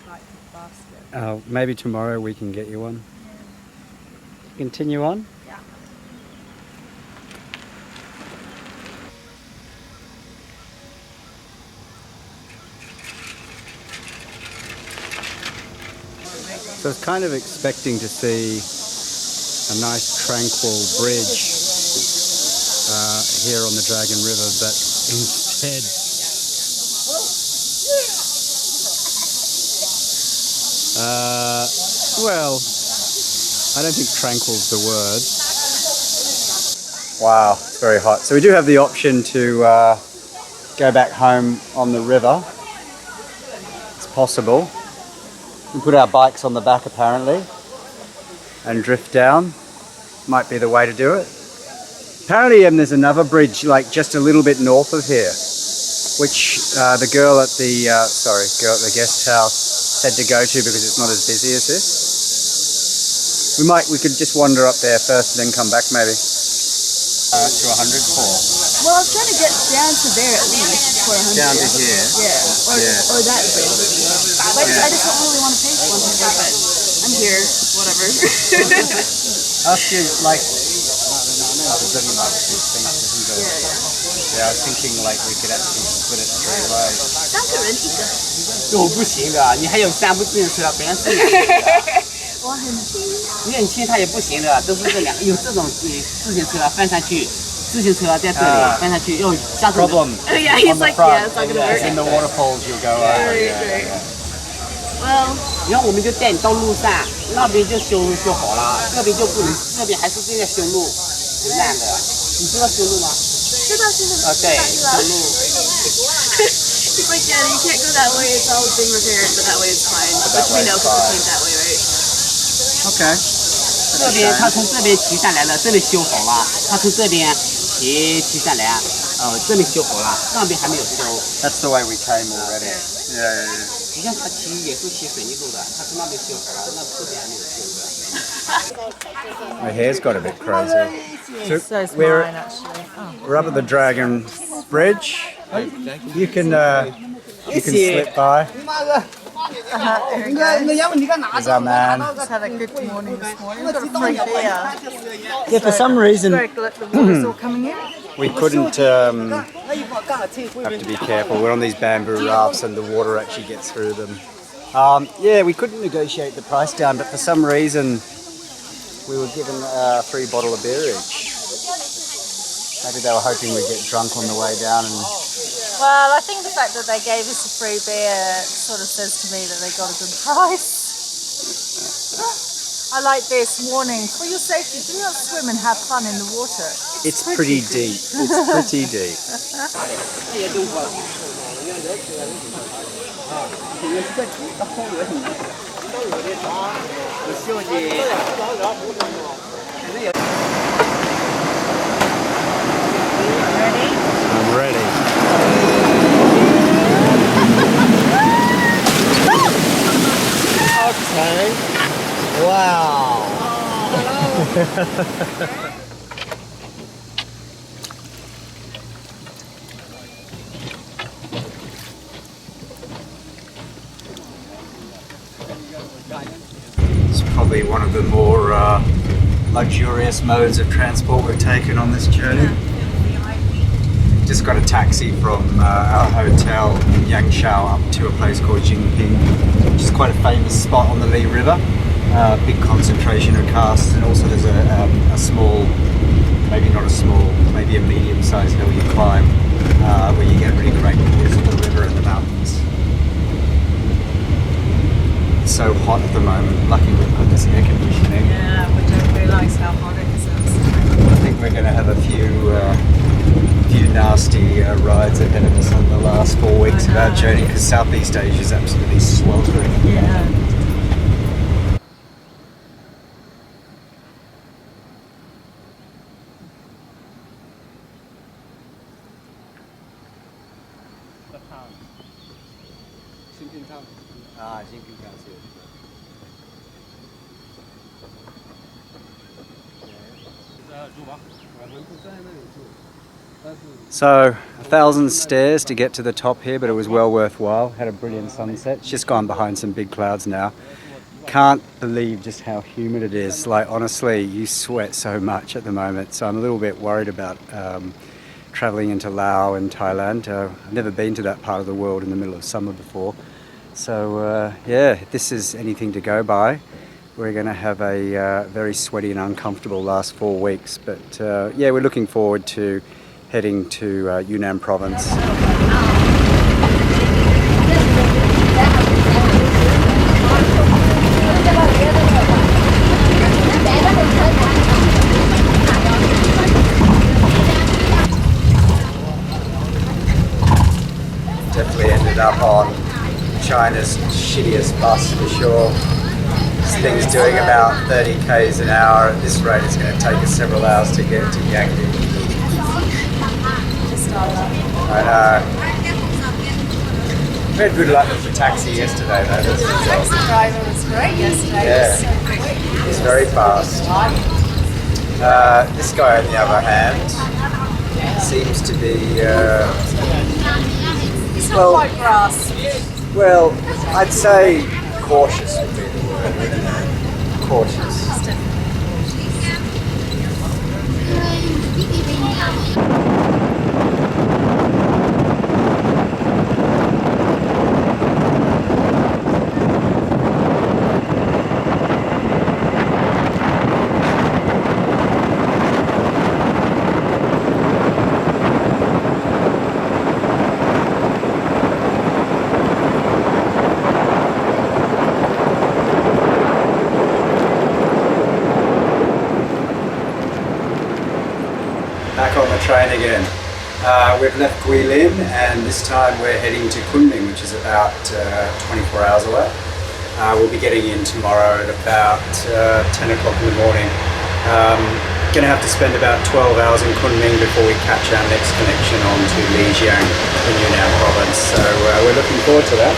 like the basket. Maybe tomorrow we can get you one. Continue on? Yeah. So I was kind of expecting to see a nice tranquil bridge here on the Dragon River, but instead well, I don't think tranquil's the word. Wow, it's very hot. So we do have the option to go back home on the river. It's possible. We put our bikes on the back apparently and drift down. Might be the way to do it. Apparently there's another bridge like just a little bit north of here, which the girl at the guest house said to go to because it's not as busy as this. We could just wander up there first and then come back maybe. To 104. Well, I was trying to get down to there at least for 100. Down to here. Yeah. Or that bridge. But I just don't really want to pay for 100, but I'm here, whatever. Ask you like. Yeah, I was thinking like we could actually split it 3 ways. 3个人一个。我不行的，你还有3部自行车，别人是2个。我很轻。你很轻，他也不行的，都是这2个。有这种自行车翻上去，自行车在这里翻上去，又下次。Problem. Oh yeah, he's like, yeah, it's not gonna work. In the waterfalls, you'll go over. Right. Well. 然后我们就带你到路上，那边就修好了，这边就不能，这边还是正在修路，很烂的。你知道修路吗？知道。对，修路。He's like, yeah, you can't go that way. It's all being repaired, but that way it's fine. Which we know because we came that way, right? Okay. 这边他从这边骑下来了，这里修好了，他从这边骑下来，这里修好了，上边还没有修。That's the way we came already. Yeah. 你看他骑也是骑水泥路的，他从那边修好了，那这边还没有修的。 My hair's got a bit crazy. So's we're mine actually. Oh. we're up at the Dragon Bridge. You can slip by. There we go. There's our man. Just had a good morning this morning. We've got a free beer. Yeah, for some reason Greg, look, the water's all coming in. we couldn't have to be careful. We're on these bamboo rafts and the water actually gets through them. Yeah, we couldn't negotiate the price down, but for some reason we were given a free bottle of beer each. Maybe they were hoping we'd get drunk on the way down. And Well, I think the fact that they gave us a free beer sort of says to me that they got a good price. I like this warning: for your safety, do not swim and have fun in the water. it's pretty deep. It's pretty deep. I'm ready. Okay. Wow. It's probably one of the more luxurious modes of transport we've taken on this journey. Just got a taxi from our hotel in Yangshao up to a place called Jingping, which is quite a famous spot on the Li River. Big concentration of castes, and also there's a small, maybe not a small, maybe a medium-sized hill you climb where you get really great views of the river and the mountains. It's so hot at the moment. Lucky we've got this air conditioning. Yeah, we don't realise how hot it is outside. I think we're going to have a few nasty rides ahead of us on the last 4 weeks of our journey, because Southeast Asia is absolutely sweltering. Yeah. So 1,000 stairs to get to the top here, but it was well worthwhile. Had a brilliant sunset. It's just gone behind some big clouds now. Can't believe just how humid it is. Like, honestly, you sweat so much at the moment. So I'm a little bit worried about traveling into Laos and Thailand. I've never been to that part of the world in the middle of summer before. So yeah, if this is anything to go by, we're going to have a very sweaty and uncomfortable last 4 weeks. But yeah, we're looking forward to heading to Yunnan province. ended up on China's shittiest bus for sure. This thing's doing about 30 k's an hour. At this rate, it's going to take us several hours to get to Yangon. I know. We had good luck with the taxi yesterday, though. The taxi driver was great yesterday. Yeah. He was so quick. He's very fast. This guy, on the other hand, seems to be. It's not quite grass. Well, I'd say cautious would be the word. Cautious. Back on the train again. We've left Guilin and this time we're heading to Kunming, which is about 24 hours away. We'll be getting in tomorrow at about 10 o'clock in the morning. Going to have to spend about 12 hours in Kunming before we catch our next connection on to Lijiang in Yunnan province. So we're looking forward to that.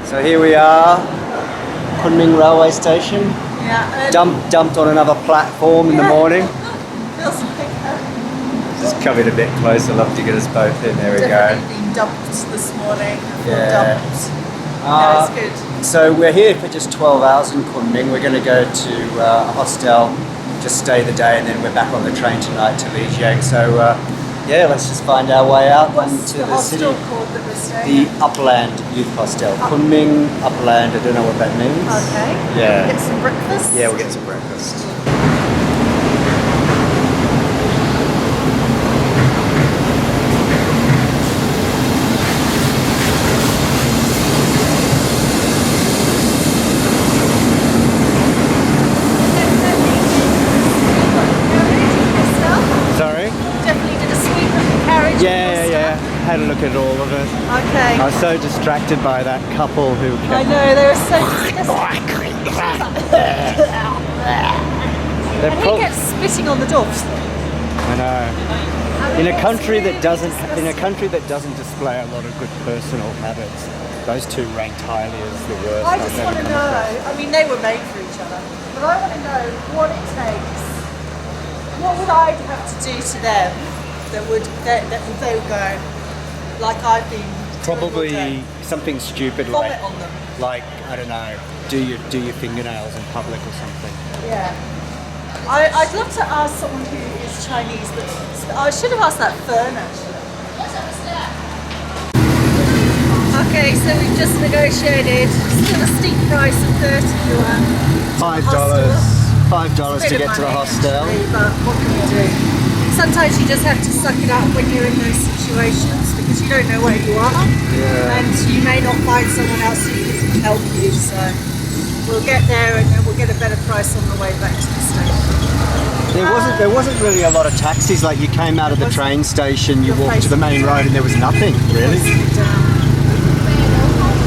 So here we are, Kunming railway station. Yeah. Dumped on another platform in the morning. Feels like that. Just come in a bit closer, love to get us both in. There we Definitely been dumped this morning. Yeah. Dumped. Yeah, it's good. So we're here for just 12 hours in Kunming. We're going to go to a hostel, just stay the day, and then we're back on the train tonight to Lijiang. So yeah, let's just find our way out What's into the the city. hostel called that we're staying The at? Upland Youth Hostel. Kunming Upland, I don't know what that means. Okay. Yeah. Get some breakfast. Yeah, we'll get some breakfast. Sorry? Definitely did a sweep of the carriage. Yeah. Had a look at all of it. Okay. I was so distracted by that couple who I kept... know, they were so disgusting. They're And he prob- gets spitting on the door. I know. In a country that doesn't display a lot of good personal habits, those two ranked highly as the worst. I I've just ever want to come know, across. I mean they were made for each other, but I want to know what it takes. What would I have to do to them that they would go, like I've been Probably something stupid vomit like, on them. like I don't know, do your fingernails in public or something. Yeah. I'd love to ask someone who is Chinese, but I should have asked that Fern actually. Okay, so we've just negotiated still a steep price of 30 yuan. $5 to get to the hostel. Actually, but what can you do? Sometimes you just have to suck it up when you're in those situations because you don't know where you are, and you may not find someone else who can help you. So we'll get there and then we'll get a better price on the way back to the station. There wasn't really a lot of taxis. Like you came out of the train station, you walked to the main road, and there was nothing really.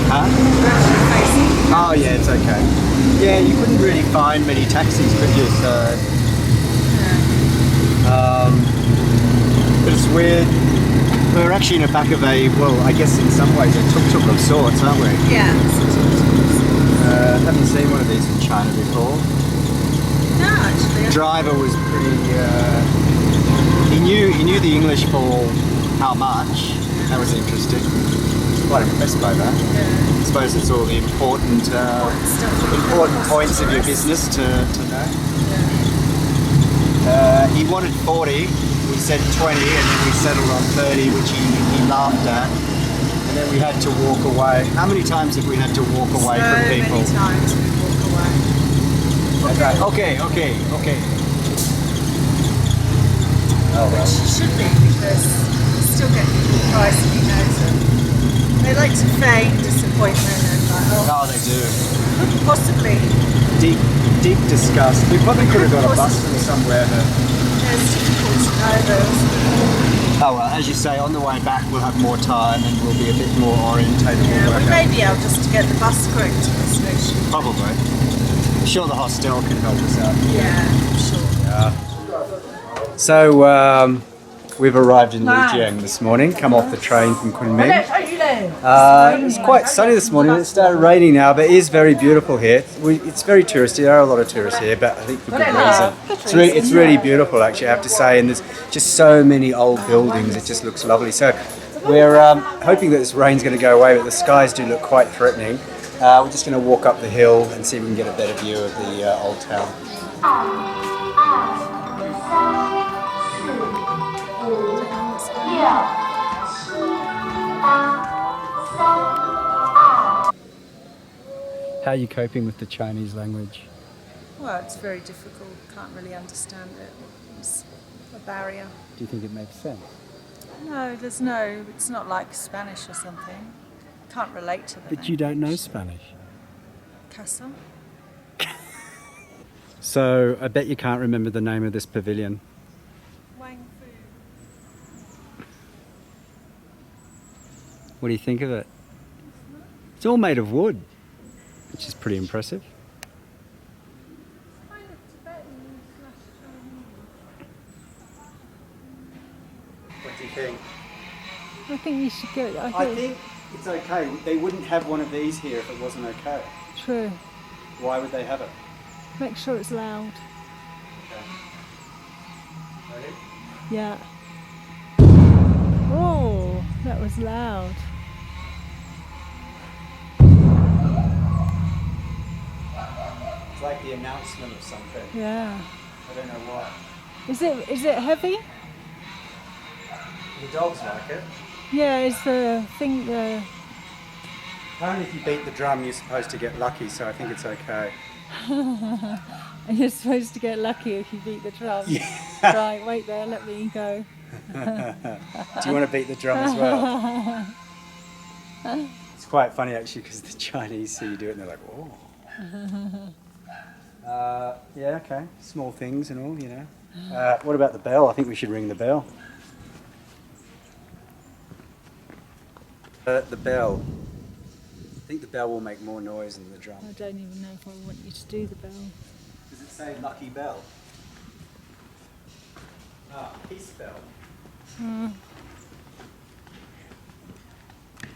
Huh? Oh yeah, it's okay. Yeah, you couldn't really find many taxis, could you? So, but it's weird. We're actually in the back of a, well, I guess in some ways a tuk-tuk of sorts, aren't we? Yeah. Haven't seen one of these in China before. No, actually. Driver was pretty. He knew the English for how much. That was interesting. Quite impressed by that. Yeah. I suppose it's all the important points of your business to know. He wanted 40. We said 20, and then we settled on 30, which he laughed at. And then we had to walk away. How many times have we had to walk away from people? So many times we walk away. Okay. which should be because you still get people pricing, you know. So they like to feign disappointment and like, Oh, they do. couldn't possibly. Deep disgust. We probably could have got a bus from somewhere, but It's difficult to know those. oh well. As you say, on the way back we'll have more time and we'll be a bit more orientated. Yeah, we may be able just to get the bus correct to the station. Probably. I'm sure the hostel can help us out. Yeah, I'm sure. So we've arrived in Lijiang this morning. Come off the train from Kunming. It's quite sunny this morning. It started raining now, but it is very beautiful here. It's very touristy. There are a lot of tourists here, but I think for good reason. It's really beautiful, actually, I have to say. And there's just so many old buildings. It just looks lovely. So we're hoping that this rain's going to go away, but the skies do look quite threatening. We're just going to walk up the hill and see if we can get a better view of the old town. How are you coping with the Chinese language? Well, it's very difficult. Can't really understand it. It's a barrier. Do you think it makes sense? No, there's no. It's not like Spanish or something. Can't relate to them. But you don't know Spanish. Casa? So I bet you can't remember the name of this pavilion. Wang Fu. What do you think of it? It's all made of wood, which is pretty impressive. Kind of Tibetan / Chinese. What do you think? I think you should go. I think it's okay. They wouldn't have one of these here if it wasn't okay. True. Why would they have it? Make sure it's loud. Okay. Yeah. Oh, that was loud. It's like the announcement of something. Yeah. I don't know why. Is it heavy? The dogs like it. Yeah, is the thing the Apparently if you beat the drum you're supposed to get lucky, so I think it's okay. and you're supposed to get lucky if you beat the drum. Yeah. Right, wait there, let me go. Do you want to beat the drum as well? It's quite funny actually because the Chinese see you do it and they're like, oh. Yeah, okay. Small things and all, you know. What about the bell? I think we should ring the bell. The bell. I think the bell will make more noise than the drum. I don't even know if I want you to do the bell. Does it say lucky bell? Ah, peace bell.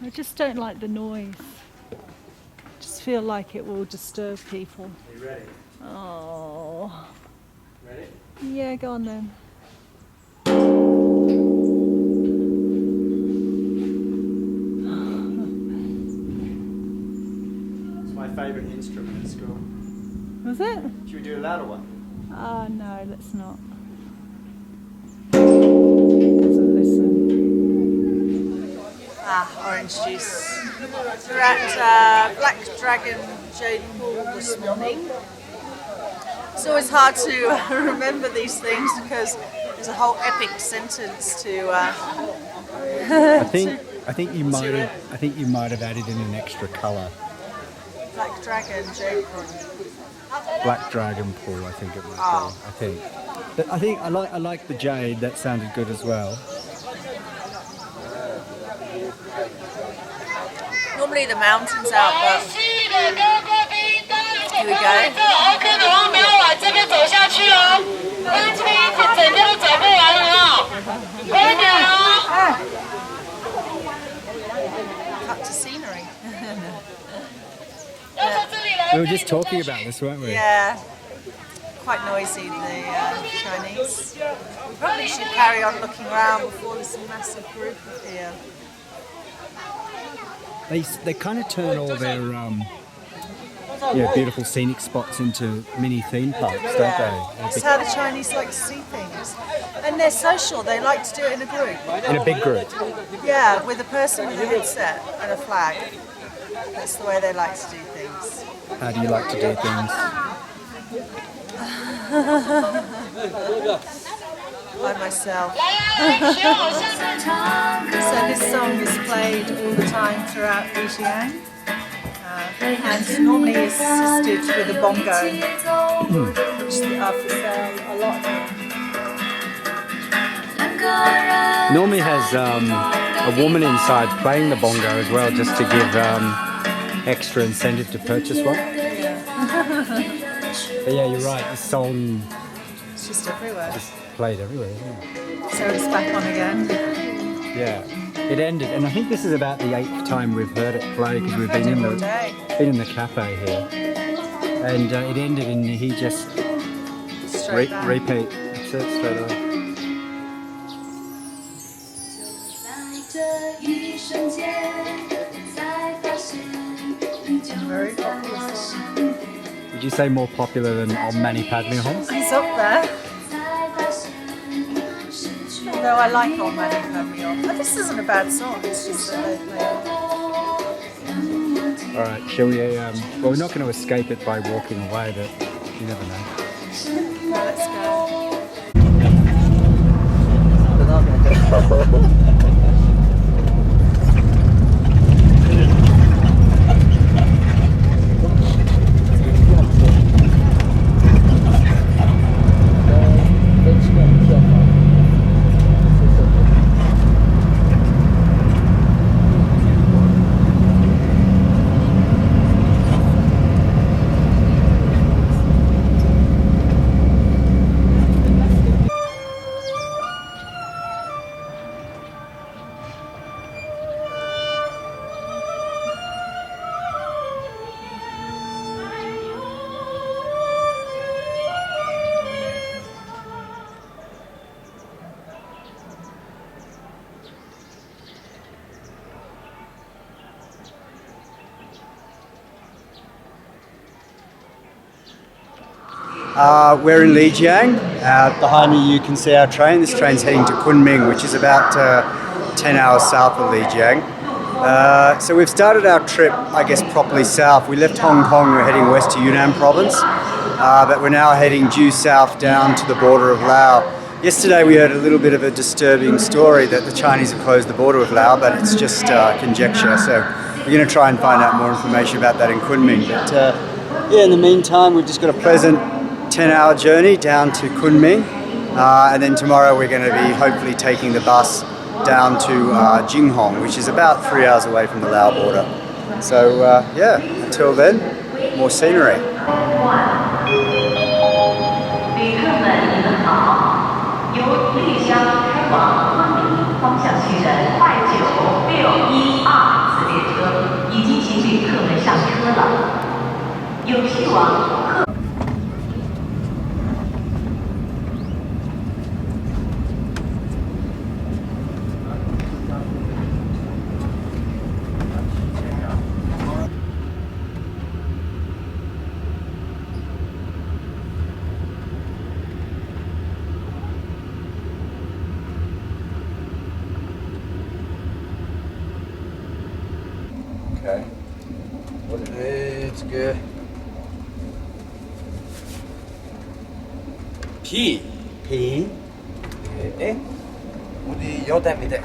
I just don't like the noise. I just feel like it will disturb people. Are you ready? Oh. Ready? Yeah, go on then. It's my favourite instrument at school. Was it? Should we do a louder one? No, let's not. Doesn't listen. Orange juice. We're at Black Dragon Jade Pool this morning. It's always hard to remember these things because there's a whole epic sentence to. I think you might have added in an extra colour. Black Dragon Jade Pool. Black Dragon Pool, I think it was. I think. But I like the jade. That sounded good as well. Normally the mountain's out, but here we go. Cut to scenery. We were just talking about this, weren't we? Yeah, quite noisy, the Chinese. We probably should carry on looking around before this massive group appear. They kind of turn all their beautiful scenic spots into mini theme parks, don't they? That's how the Chinese like to see things. And they're social, they like to do it in a group. In a big group. Yeah, with a person with a headset and a flag. That's the way they like to do things. How do you like to do things? by myself. So this song is played all the time throughout Lijiang, and normally assisted with a bongo, which are for sale a lot of them. Normally has a woman inside playing the bongo as well, just to give extra incentive to purchase one. But yeah, you're right, the song It's just everywhere. is played everywhere, isn't it? So it's back on again. Yeah, it ended, and I think this is about the 8th time we've heard it play, because we've been in the cafe here, and it ended, and he just repeat. That's it, straight away. Very popular song. Would you say more popular than Om Mani Padme Hum? It's up there. Although I like Om Mani Padme Hum. But this isn't a bad song, it's just that they play it. Alright, shall we, well, we're not going to escape it by walking away, but you never know. Well, let's go. We're in Lijiang. Behind me you can see our train. This train's heading to Kunming, which is about 10 hours south of Lijiang. So we've started our trip, I guess, properly south. We left Hong Kong, we're heading west to Yunnan province, but we're now heading due south down to the border of Laos. Yesterday we heard a little bit of a disturbing story that the Chinese have closed the border with Laos, but it's just conjecture, so we're going to try and find out more information about that in Kunming. But yeah, in the meantime, we've just got a pleasant 10-hour journey down to Kunming, and then tomorrow we're going to be hopefully taking the bus down to Jinghong, which is about 3 hours away from the Laos border. So yeah, until then, more scenery. 旅客们，你们好！由丽江开往昆明方向去的快9612次列车已经请旅客们上车了。有去往。 Okay. It's good. P. P. 에? 우리 여담이다. I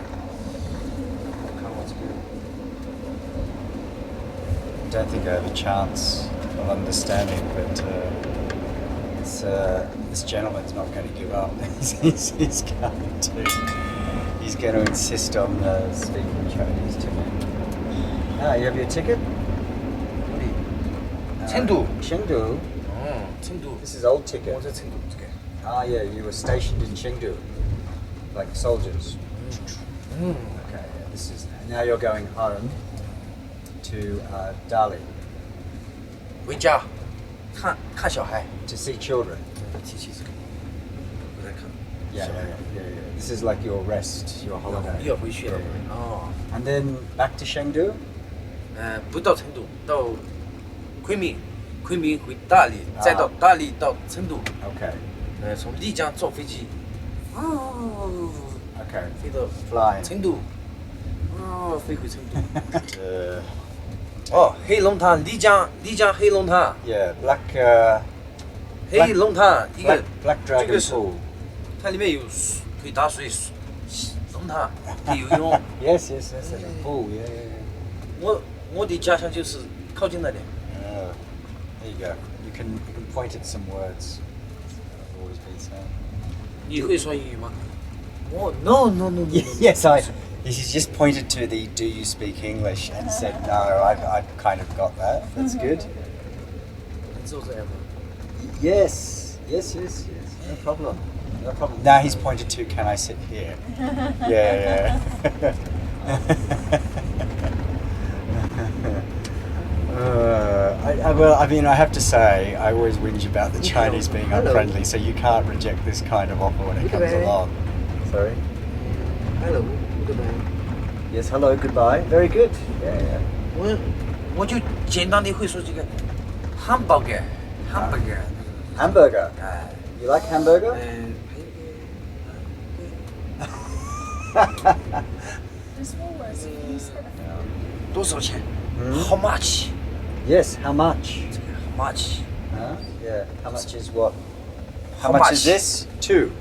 don't think I have a chance of understanding, but this gentleman's not going to give up. He's going to insist on speaking Chinese to me. Ah, you have your ticket? Chengdu. Chengdu. Chengdu. This is old ticket. 어제 Chengdu 어떻게? Ah, yeah, you were stationed in Chengdu, like soldiers. Okay, yeah, this is now you're going home to Dali 回家看小孩。 to see children. 提起这个，我在看。 Yeah. This is like your rest, your holiday. 又要回去了。 Yeah. 哦。 And then back to Chengdu. 不到成都，到昆明，昆明回大理，再到大理到成都。 Okay. 从丽江坐飞机， Okay. 飞到 Fly. 成都，飞回成都。哦，黑龙潭，丽江黑龙潭。 Yeah, black. 黑龙潭一个 Black 这 Dragon 个是 Pool. 它里面有水，可以打水弄它，可以游泳。Yes, yes, yes. There's a pool. Yeah, yeah, yeah. 我的家乡就是靠近那里。There you go. You can point at some words. I've always been saying. 你会说英语吗？No. Yes, He's just pointed to the "Do you speak English?" and said, "No, I've kind of got that. That's good." 你做这样吗？ Yes. No problem. No problem. Now he's pointed to, "Can I sit here?" Yeah. I have to say, I always whinge about the Chinese being unfriendly, so you can't reject this kind of offer when it comes along. Sorry? Hello, goodbye. Yes, hello, goodbye. Very good. Yeah. 我就简单的会说这个 hamburger. Hamburger. You like hamburger? There's more words you said. 多少钱 How much? Yes, how much? How much? Yeah. How much is what? How much much? is this? 2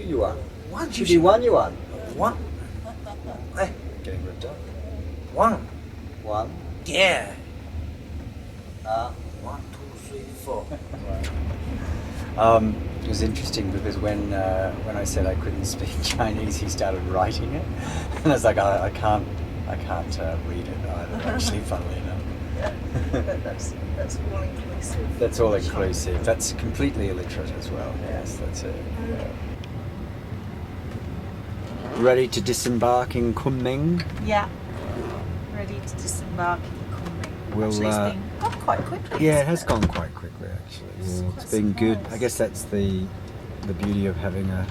yuan. 1 Should be 1 yuan. 1 哎 Getting ripped up. 1 1. 点 Uh, 1 2 3 4 It was interesting because when I said I couldn't speak Chinese, he started writing it, and I was like, I can't read it either. Actually, funnily enough. But that's all inclusive. That's all inclusive. That's completely illiterate as well. Yes, that's it. Yeah. Ready to disembark in Kunming? Yeah. Ready to disembark in Kunming. We'll, Actually, it's been gone quite quickly. Yeah, it has gone quite quickly actually. Yeah, it's been good. I guess that's the beauty of having a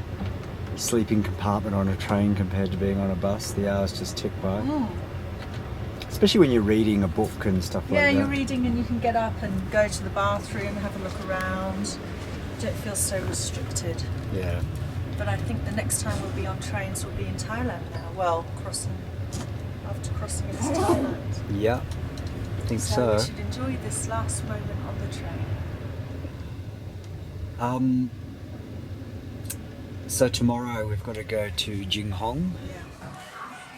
sleeping compartment on a train compared to being on a bus. The hours just tick by. Especially when you're reading a book and stuff like that. Yeah, you're reading and you can get up and go to the bathroom, have a look around. You don't feel so restricted. Yeah. But I think the next time we'll be on trains will be in Thailand now. Well, after crossing into Thailand. Yeah. I think so. We should enjoy this last moment on the train. So tomorrow we've got to go to Jinghong.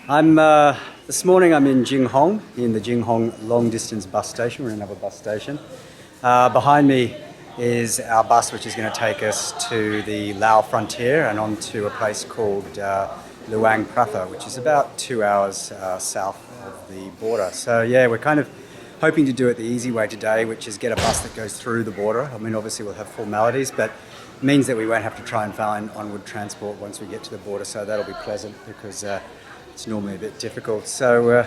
Yeah. This morning I'm in Jinghong, in the Jinghong long distance bus station. We're in another bus station. Behind me is our bus which is going to take us to the Laos frontier and on to a place called Luang Prabha, which is about 2 hours south of the border. So yeah, we're kind of hoping to do it the easy way today, which is get a bus that goes through the border. I mean, obviously we'll have formalities, but it means that we won't have to try and find onward transport once we get to the border, so that'll be pleasant because it's normally a bit difficult. So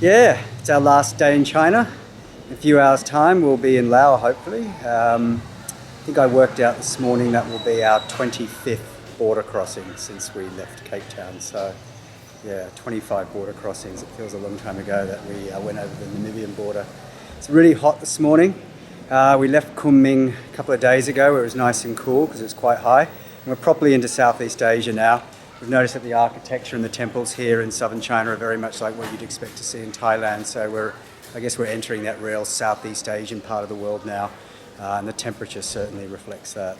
yeah, it's our last day in China. In a few hours' time we'll be in Laos, hopefully. I think I worked out this morning that will be our 25th border crossing since we left Cape Town. So yeah, 25 border crossings. It feels a long time ago that we went over the Namibian border. It's really hot this morning. We left Kunming a couple of days ago where it was nice and cool because it's quite high. And we're properly into Southeast Asia now. We've noticed that the architecture and the temples here in southern China are very much like what you'd expect to see in Thailand. So I guess we're entering that real Southeast Asian part of the world now. And the temperature certainly reflects that.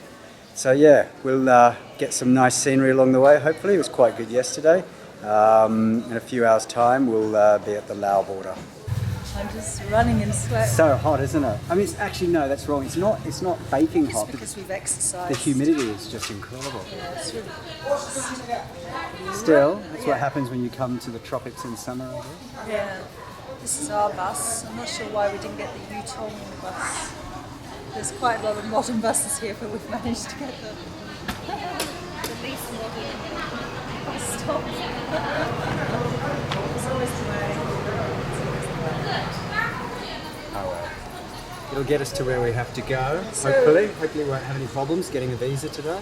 So yeah, we'll get some nice scenery along the way, hopefully. It was quite good yesterday. In a few hours' time, we'll be at the Laos border. I'm just running in sweat. So hot, isn't it? I mean, it's actually, no, that's wrong. It's not baking It's hot. because we've exercised. The humidity is just incredible. Yeah, it's really Still, that's what happens when you come to the tropics in summer, I guess. Yeah. This is our bus. I'm not sure why we didn't get the Yutong bus. There's quite a lot of modern buses here, but we've managed to get the least modern bus stop. It's always the way. Oh well. It'll get us to where we have to go, hopefully. Hopefully we won't have any problems getting a visa today.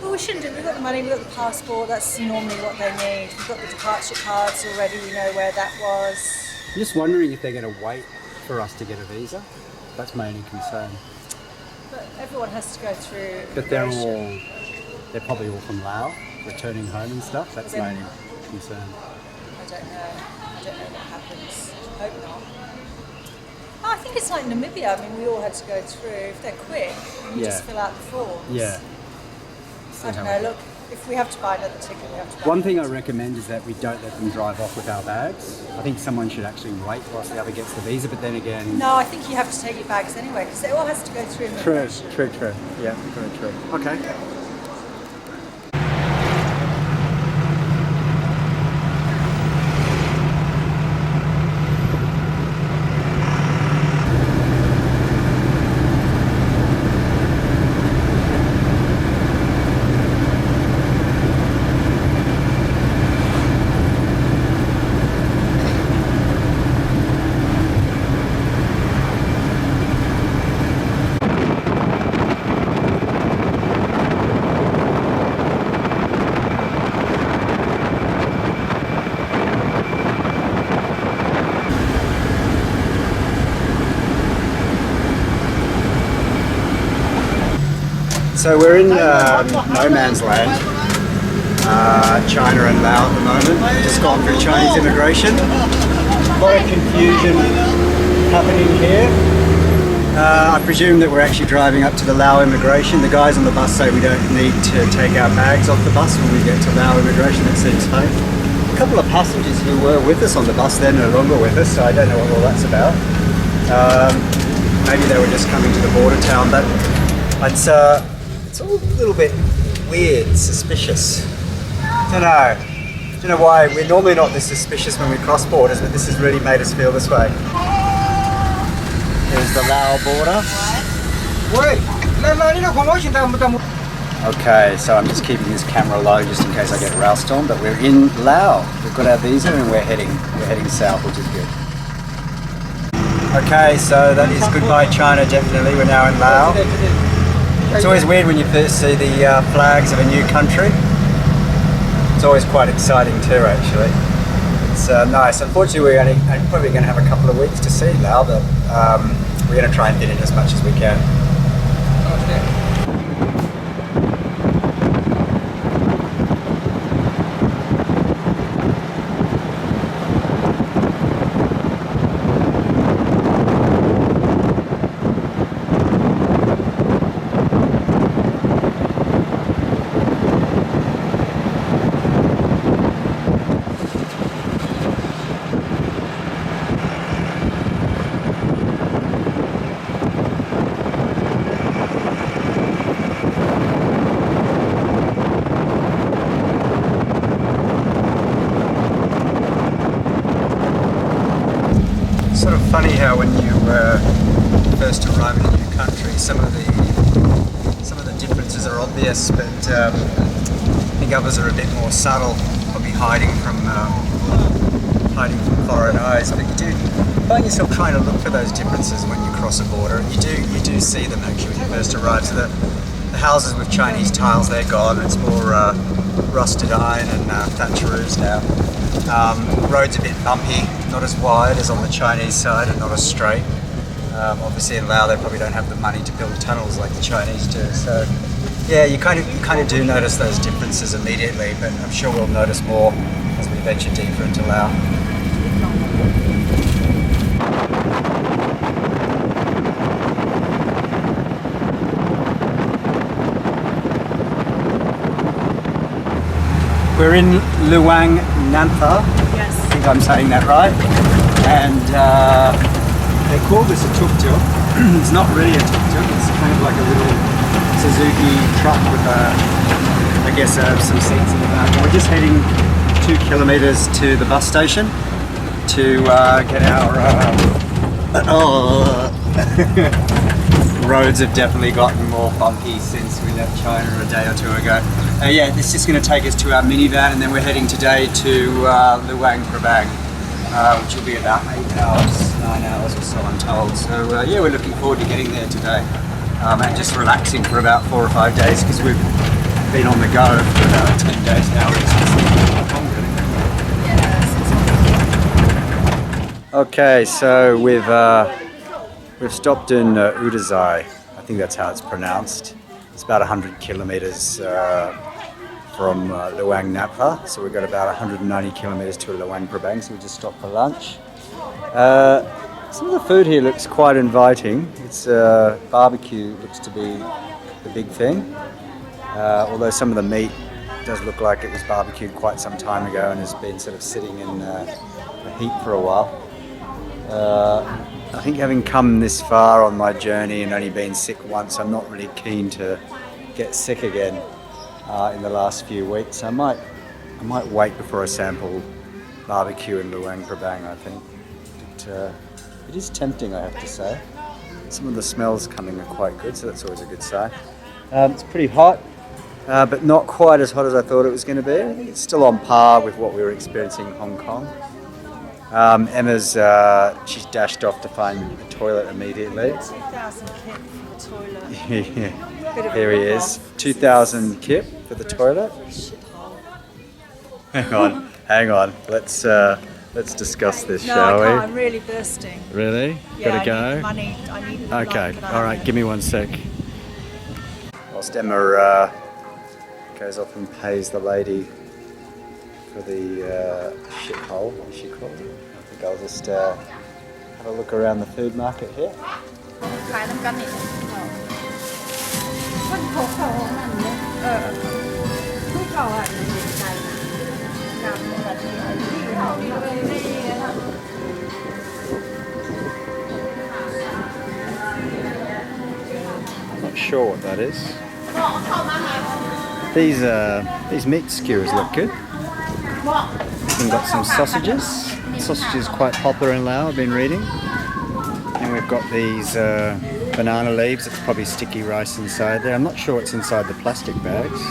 Well, we shouldn't do. We've got the money, we've got the passport, that's normally what they need. We've got the departure cards already, we know where that was. I'm just wondering if they're going to wait for us to get a visa. That's my only concern. But everyone has to go through. But they're probably all from Laos, returning home and stuff. That's my only concern. I don't know what happens. Hope not. Oh, I think it's like Namibia. I mean, we all had to go through. If they're quick, you just fill out the forms. Yeah. I don't know, look, if we have to buy another ticket, we have to buy One thing I recommend is that we don't let them drive off with our bags. I think someone should actually wait whilst the other gets the visa, but then again... No, I think you have to take your bags anyway, because it all has to go through immigration. True. Yeah, very true. Okay. So we're in no man's land, China and Laos at the moment. Just gone through Chinese immigration. A lot of confusion happening here. I presume that we're actually driving up to the Laos immigration. The guys on the bus say we don't need to take our bags off the bus when we get to Laos immigration. That seems fine. A couple of passengers who were with us on the bus, they're no longer with us, so I don't know what all that's about. Maybe they were just coming to the border town, but it's all a little bit weird, suspicious. Don't know why. We're normally not this suspicious when we cross borders, but this has really made us feel this way. There's the Laos border. Okay, so I'm just keeping this camera low just in case I get roused on, but we're in Laos. We've got our visa and we're heading south, which is good. Okay, so that is goodbye China, definitely. We're now in Laos. It's always weird when you first see the flags of a new country. It's always quite exciting too, actually. It's nice. Unfortunately, we're probably going to have a couple of weeks to see Laos, but we're going to try and fit in as much as we can. Sort of funny how when you first arrive in a new country, some of the differences are obvious, but I think others are a bit more subtle, probably hiding from foreign eyes. But you do find yourself trying to look for those differences when you cross a border, and you do see them actually when you first arrive. So the houses with Chinese tiles, they're gone. It's more rusted iron and thatcheroos now. Road's a bit bumpy, not as wide as on the Chinese side and not as straight. Obviously in Laos they probably don't have the money to build tunnels like the Chinese do. So yeah, you kind of do notice those differences immediately, but I'm sure we'll notice more as we venture deeper into Laos. We're in Luang Nantha. Yes. I think I'm saying that right. And they call this a tuk-tuk. It's not really a tuk-tuk. It's kind of like a little Suzuki truck with I guess some seats in the back. And we're just heading 2 kilometers to the bus station to get our roads have definitely gotten more bumpy since we left China a day or two ago. Yeah, this is just going to take us to our minivan, and then we're heading today to Luang Prabang, which will be about 9 hours or so, I'm told. So yeah, we're looking forward to getting there today and just relaxing for about 4 or 5 days, because we've been on the go for about 10 days now. Okay, so we've stopped in Udazai. I think that's how it's pronounced. It's about 100 kilometers from Luang Napa, so we've got about 190 kilometers to Luang Prabang, so we just stopped for lunch. Some of the food here looks quite inviting. It's barbecue looks to be the big thing. although some of the meat does look like it was barbecued quite some time ago and has been sort of sitting in the heat for a while. I think having come this far on my journey and only been sick once, I'm not really keen to get sick again in the last few weeks. I might wait before I sample barbecue in Luang Prabang, I think. It is tempting, I have to say. Some of the smells coming are quite good, so that's always a good sign. It's pretty hot, but not quite as hot as I thought it was going to be. I think it's still on par with what we were experiencing in Hong Kong. Emma's, she's dashed off to find a toilet immediately. 2,000 kip for the toilet. Yeah. Here he is. 2,000 kip for the toilet. Hang on. Let's discuss this, shall we? No, I can't. I'm really bursting. Really? Yeah, Gotta go? I need money. I need Okay, alright, give me 1 sec. Whilst Emma goes off and pays the lady for the shithole, what she called it. I think I'll just have a look around the food market here. Not sure what that is. These meat skewers look good. We've got some sausages. Sausage is quite popular in Laos, I've been reading. And we've got these banana leaves. It's probably sticky rice inside there. I'm not sure what's inside the plastic bags.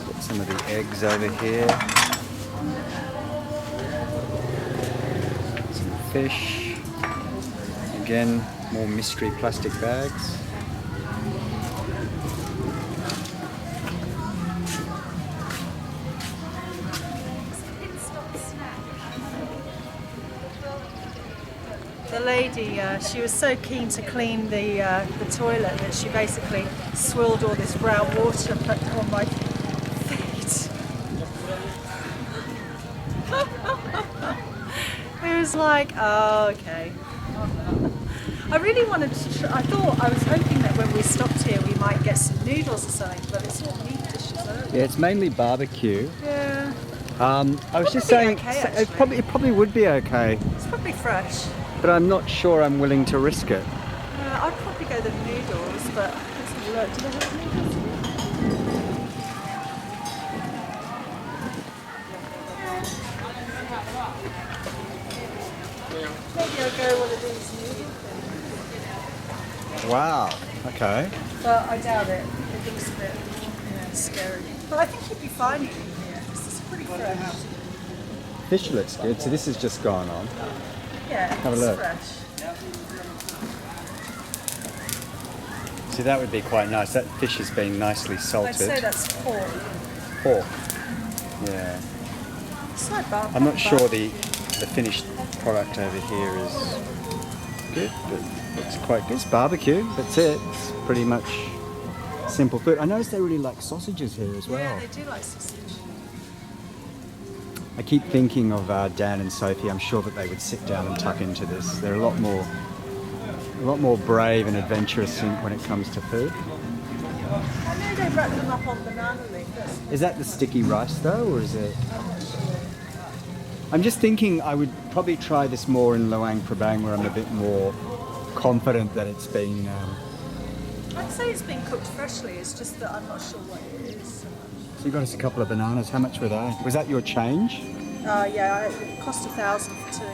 Got some of the eggs over here. Some fish. Again, more mystery plastic bags. The lady, she was so keen to clean the toilet that she basically swilled all this brown water on my feet. It was like, oh, okay. I really wanted to I was hoping that when we stopped here we might get some noodles or something, but it's all meat dishes, aren't Yeah, it's mainly barbecue. Yeah. I was just saying, okay, it probably would be okay, It's probably fresh. but I'm not sure I'm willing to risk it. I'd probably go the noodles, but let's have a look. Do they have noodles? Maybe I'll go one of these noodle things. Wow, okay. But I doubt it. It looks a bit scary. But I think you'd be fine eating here. This is pretty fresh. Fish looks good, so this has just gone on. Yeah, Have a it's look. fresh. See, that would be quite nice. That fish has been nicely salted. I'd say that's pork. Pork. Yeah. It's like barbecue. I'm not sure the finished product over here is good, but it's quite good. It's barbecue, that's it. It's pretty much simple food. I noticed they really like sausages here as well. Yeah, they do like sausage. I keep thinking of Dan and Sophie. I'm sure that they would sit down and tuck into this. They're a lot more brave and adventurous when it comes to food. I know they wrap them up on banana leaf. Is that the sticky rice though, or is it? I'm just thinking I would probably try this more in Luang Prabang, where I'm a bit more confident that it's been. I'd say it's been cooked freshly. It's just that I'm not sure what it is. So you got us a couple of bananas. How much were they? Was that your change? Yeah, it cost 1,000 for two.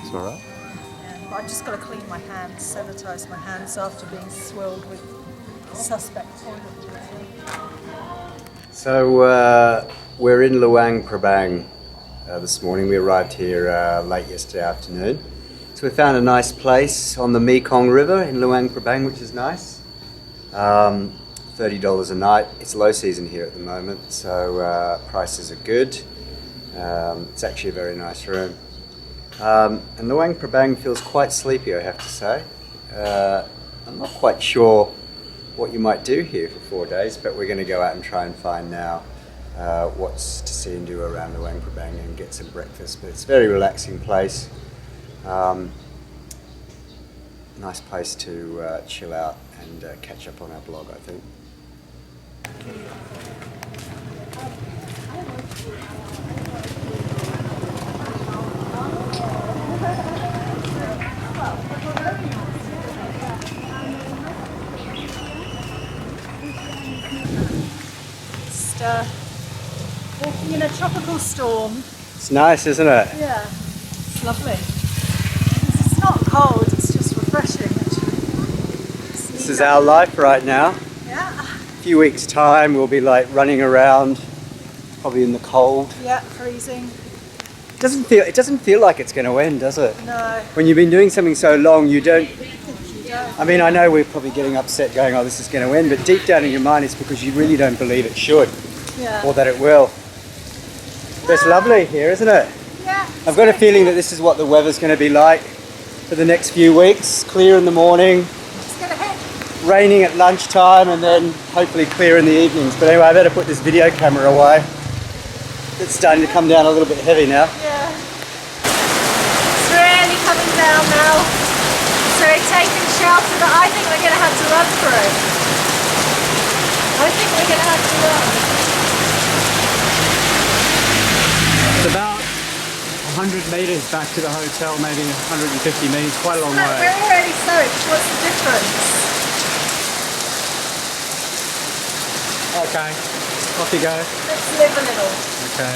It's all right. Yeah, but I've just got to clean my hands, sanitize my hands after being swilled with suspect toilet. So we're in Luang Prabang this morning. We arrived here late yesterday afternoon. So we found a nice place on the Mekong River in Luang Prabang, which is nice. $30 a night. It's low season here at the moment, so prices are good. It's actually a very nice room. And Luang Prabang feels quite sleepy, I have to say. I'm not quite sure what you might do here for 4 days, but we're going to go out and try and find now what's to see and do around Luang Prabang and get some breakfast. But it's a very relaxing place. Nice place to chill out and catch up on our blog, I think. Just walking in a tropical storm. It's nice, isn't it? Yeah, it's lovely. It's not cold, it's just refreshing actually. This is our life right now. Yeah. A few weeks' time we'll be like running around, probably in the cold. Yeah, freezing. It doesn't feel like it's going to end, does it? No. When you've been doing something so long, you don't. I mean, I know we're probably getting upset going, oh, this is going to end, but deep down in your mind it's because you really don't believe it should. Yeah. Or that it will. But it's lovely here, isn't it? Yeah. I've got a feeling that this is what the weather's going to be like for the next few weeks. Clear in the morning, It's gonna hit. raining at lunchtime, and then hopefully clear in the evenings. But anyway, I better put this video camera away. It's starting to come down a little bit heavy now. Yeah. It's really coming down now. So we're taking shelter, but I think we're gonna have to run through. I think we're gonna have to run. It's about 100 metres back to the hotel, maybe 150 metres, quite a long Look, way. we're already soaked. What's the difference? Okay, off you go. Let's live a little. Okay.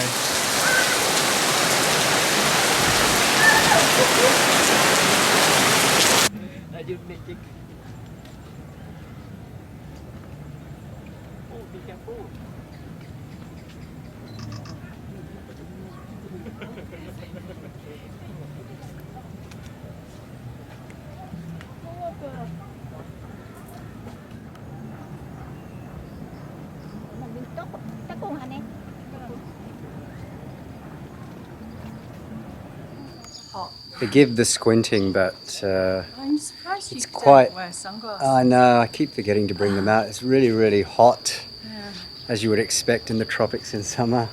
Forgive the squinting, but I'm surprised you it's don't quite. wear sunglasses. I know. I keep forgetting to bring them out. It's really, really hot, Yeah. as you would expect in the tropics in summer.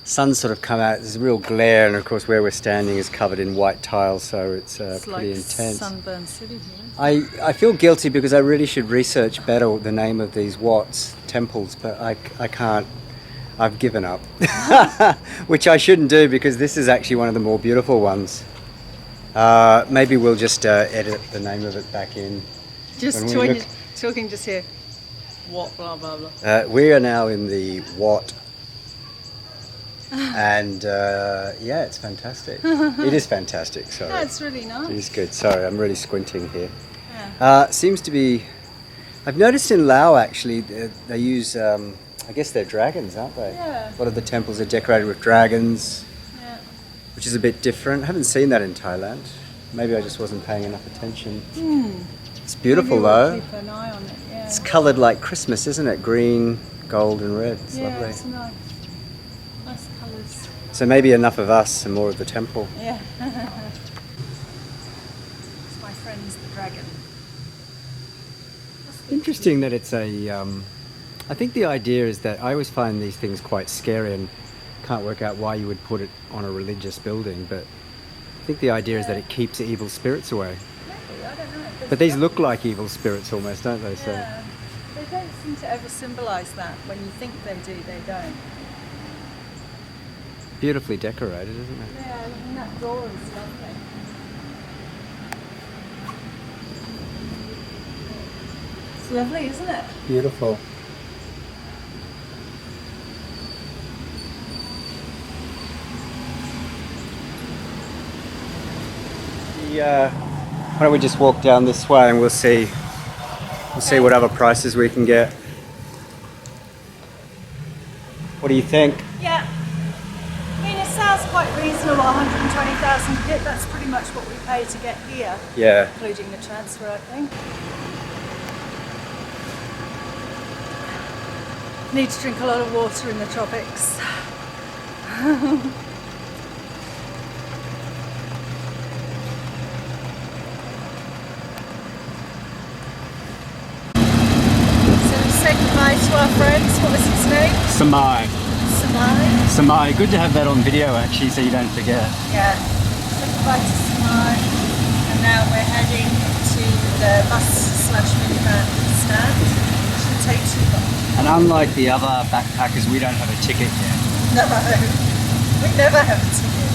Sun's sort of come out. There's a real glare, and of course, where we're standing is covered in white tiles, so it's It's pretty like intense. Sunburn City here. I feel guilty because I really should research better the name of these Watts temples, but I can't. I've given up, which I shouldn't do because this is actually one of the more beautiful ones. Maybe we'll just edit the name of it back in. Just when we when look. you're talking, just here. What, blah, blah, blah. We are now in the Watt, and yeah, it's fantastic. It is fantastic. Sorry, No, it's really nice. it is good. Sorry, I'm really squinting here. Yeah. Seems to be. I've noticed in Laos actually they use. I guess they're dragons, aren't they? Yeah. A lot of the temples are decorated with dragons. Yeah. Which is a bit different. I haven't seen that in Thailand. Maybe I just wasn't paying enough attention. It's beautiful Maybe we'll though. keep an eye on it. Yeah. It's coloured like Christmas, isn't it? Green, gold and red. It's yeah, lovely. it's nice colours. So maybe enough of us and more of the temple. Yeah. It's my friend's the dragon. Interesting that it's a... I think the idea is that I always find these things quite scary and can't work out why you would put it on a religious building, but I think the idea is that it keeps evil spirits away. Maybe, I don't know. But these look like evil spirits almost, don't they? So Yeah. They don't seem to ever symbolise that. When you think they do, they don't. beautifully decorated, isn't it? Yeah, and that door is lovely. It's lovely, isn't it? Beautiful. Why don't we just walk down this way and we'll see what other prices we can get. What do you think? Yeah. I mean, it sounds quite reasonable, 120,000 kit. That's pretty much what we pay to get here. Yeah. Including the transfer, I think. Need to drink a lot of water in the tropics. Say goodbye to our friends. What was his name? Samai. Samai. Samai. Good to have that on video actually so you don't forget. Yeah. bye to Simone, and now we're heading to the bus/minivan stand. Shouldn't take too long. And unlike the other backpackers, we don't have a ticket yet. No, we never have a ticket.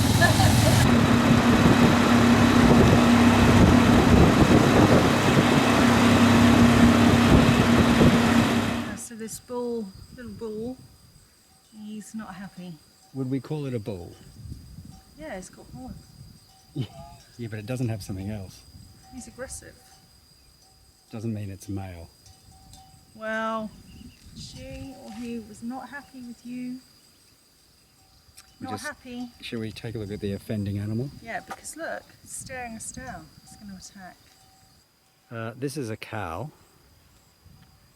So this little bull, he's not happy. Would we call it a bull? Yeah, he's got horns. Yeah, but it doesn't have something else. He's aggressive. Doesn't mean it's male. Well, she or he was not happy with you. Not happy. Shall we take a look at the offending animal? Yeah, because look, it's staring us down. It's going to attack. This is a cow.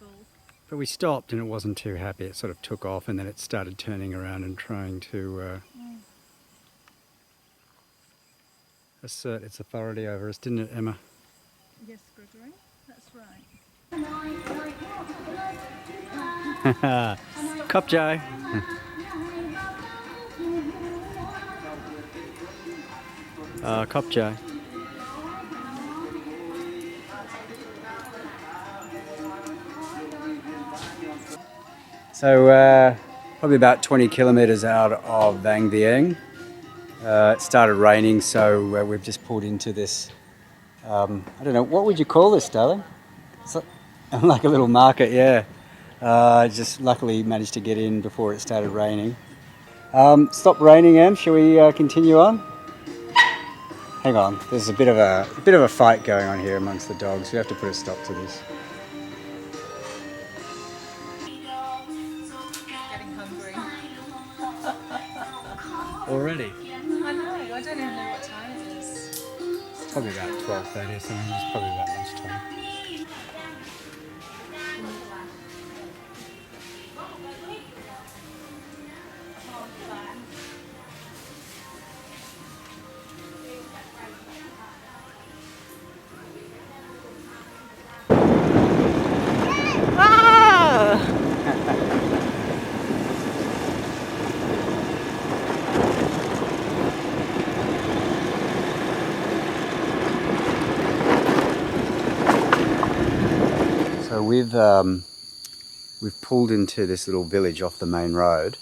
Bull. But we stopped and it wasn't too happy. It sort of took off and then it started turning around and trying to assert its authority over us, didn't it, Emma? Yes, Gregory, that's right. Cop Joe. Cop Joe. So probably about 20 kilometres out of Vang Vieng. It started raining, so we've just pulled into this, I don't know, what would you call this, darling? It's like a little market, yeah. Just luckily managed to get in before it started raining. Stopped raining, Em. Shall we continue on? Hang on, there's a bit of a fight going on here amongst the dogs. We have to put a stop to this. Getting hungry. Already? I know, I don't even know what time it is. It's probably about 12:30 or something. It's probably about lunchtime. So we've pulled into this little village off the main road.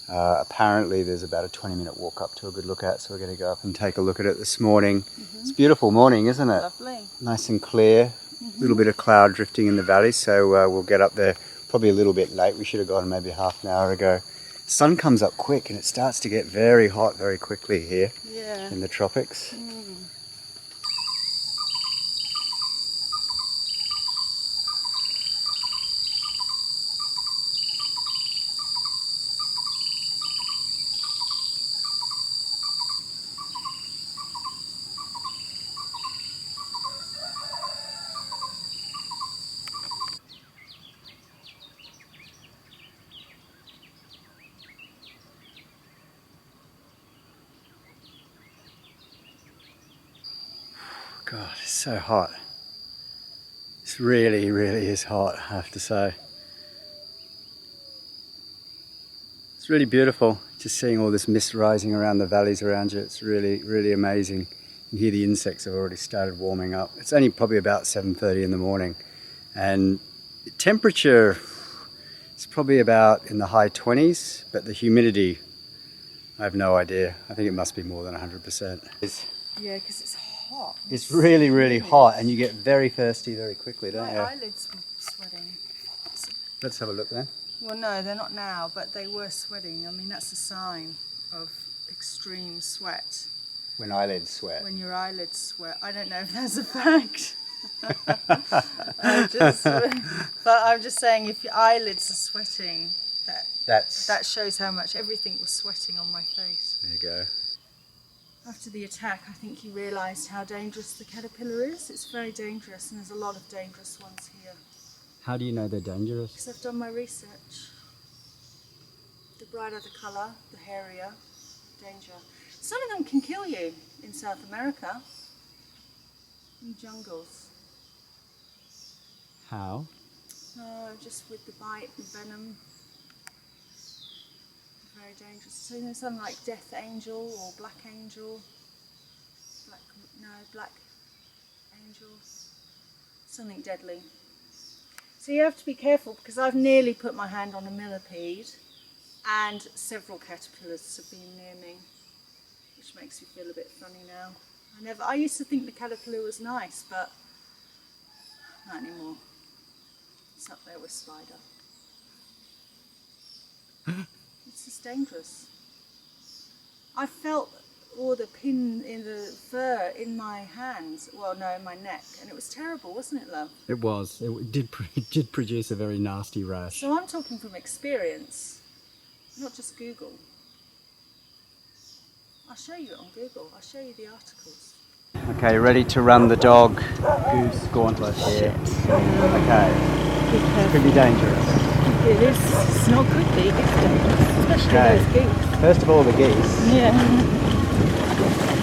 Apparently there's about a 20-minute walk up to a good look at, so we're going to go up and take a look at it this morning. It's a beautiful morning, isn't it? Lovely. Nice and clear. A little bit of cloud drifting in the valley, so we'll get up there probably a little bit late. We should have gone maybe half an hour ago. The sun comes up quick and it starts to get very hot very quickly here in the tropics. God, it's so hot. This really, really is hot, I have to say. It's really beautiful, just seeing all this mist rising around the valleys around you. It's really, really amazing. You can hear the insects have already started warming up. It's only probably about 7:30 in the morning. And the temperature is probably about in the high 20s, but the humidity, I have no idea. I think it must be more than 100%. Yeah, because it's hot. It's really, really hot, and you get very thirsty very quickly, don't you? My eyelids were sweating. Let's have a look then. Well, no, they're not now, but they were sweating. I mean, that's a sign of extreme sweat. When eyelids sweat. When your eyelids sweat. I don't know if that's a fact. But I'm just saying, if your eyelids are sweating, that shows how much everything was sweating on my face. There you go. After the attack, I think he realised how dangerous the caterpillar is. It's very dangerous, and there's a lot of dangerous ones here. How do you know they're dangerous? Because I've done my research. The brighter the colour, the hairier, danger. Some of them can kill you in South America, in jungles. How? Just with the bite and venom. Very dangerous. So there's something like Death Angel or Black Angel. No, black angels. Something deadly. So you have to be careful because I've nearly put my hand on a millipede and several caterpillars have been near me, which makes me feel a bit funny now. I used to think the caterpillar was nice, but not anymore. It's up there with spider. It's just dangerous. I felt all the pin in the fur in my hands, well no, in my neck, and it was terrible, wasn't it, love? It was. It did produce a very nasty rash. So I'm talking from experience, not just Google. I'll show you it on Google. I'll show you the articles. Okay, ready to run the dog goose gauntlet here. Okay. It could be dangerous. It is. It's not good being, especially those geese. First of all, the geese. Yeah.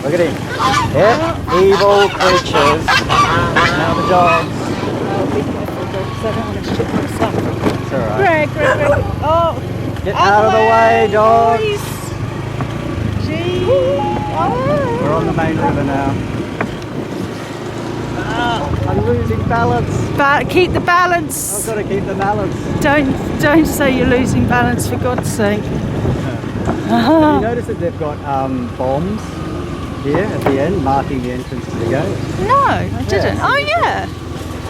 Look at him. Yeah, evil creatures. Now the dogs. Oh, be careful, because I don't want to shit myself. It's alright. Greg. Oh. Get out of the way, dogs. Gee. Oh. We're on the main river now. I'm losing balance. Keep the balance. I've got to keep the balance. Don't say you're losing balance, for God's sake. Have you noticed that they've got bombs here at the end, marking the entrance to the gate? No, I didn't. Oh yeah,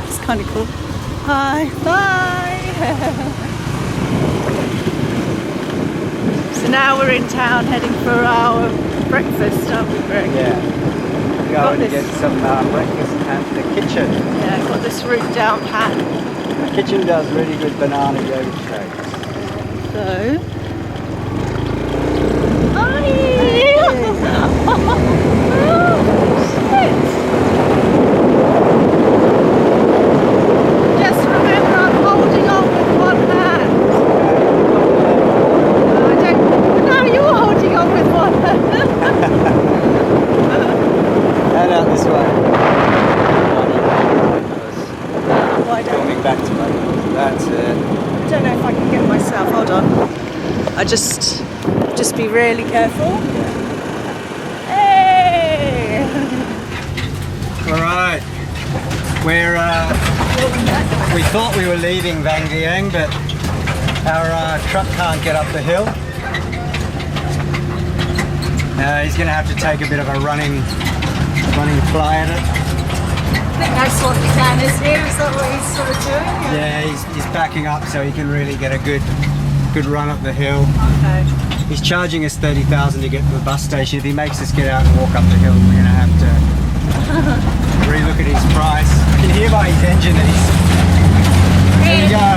it's kind of cool. Hi, bye. So now we're in town, heading for our breakfast, aren't we, Greg? Yeah. Going to get some breakfast at the kitchen. Yeah, got this route down pat. The kitchen does really good banana yogurt shakes. So. Just remember, I'm holding on with one hand. No, you're holding on with one hand. Head out this way. Coming back to my that's it. I don't know if I can get myself. Hold on. I just be really careful. Hey! Alright. We thought we were leaving Vang Vieng, but our truck can't get up the hill. He's going to have to take a bit of a running fly at it. I think that's what the plan is here. Is that what he's sort of doing? Yeah, he's backing up so he can really get a good run up the hill. Okay. He's charging us 30,000 to get to the bus station. If he makes us get out and walk up the hill, we're going to have to relook at his price. I can hear by his engine that he's... There you go.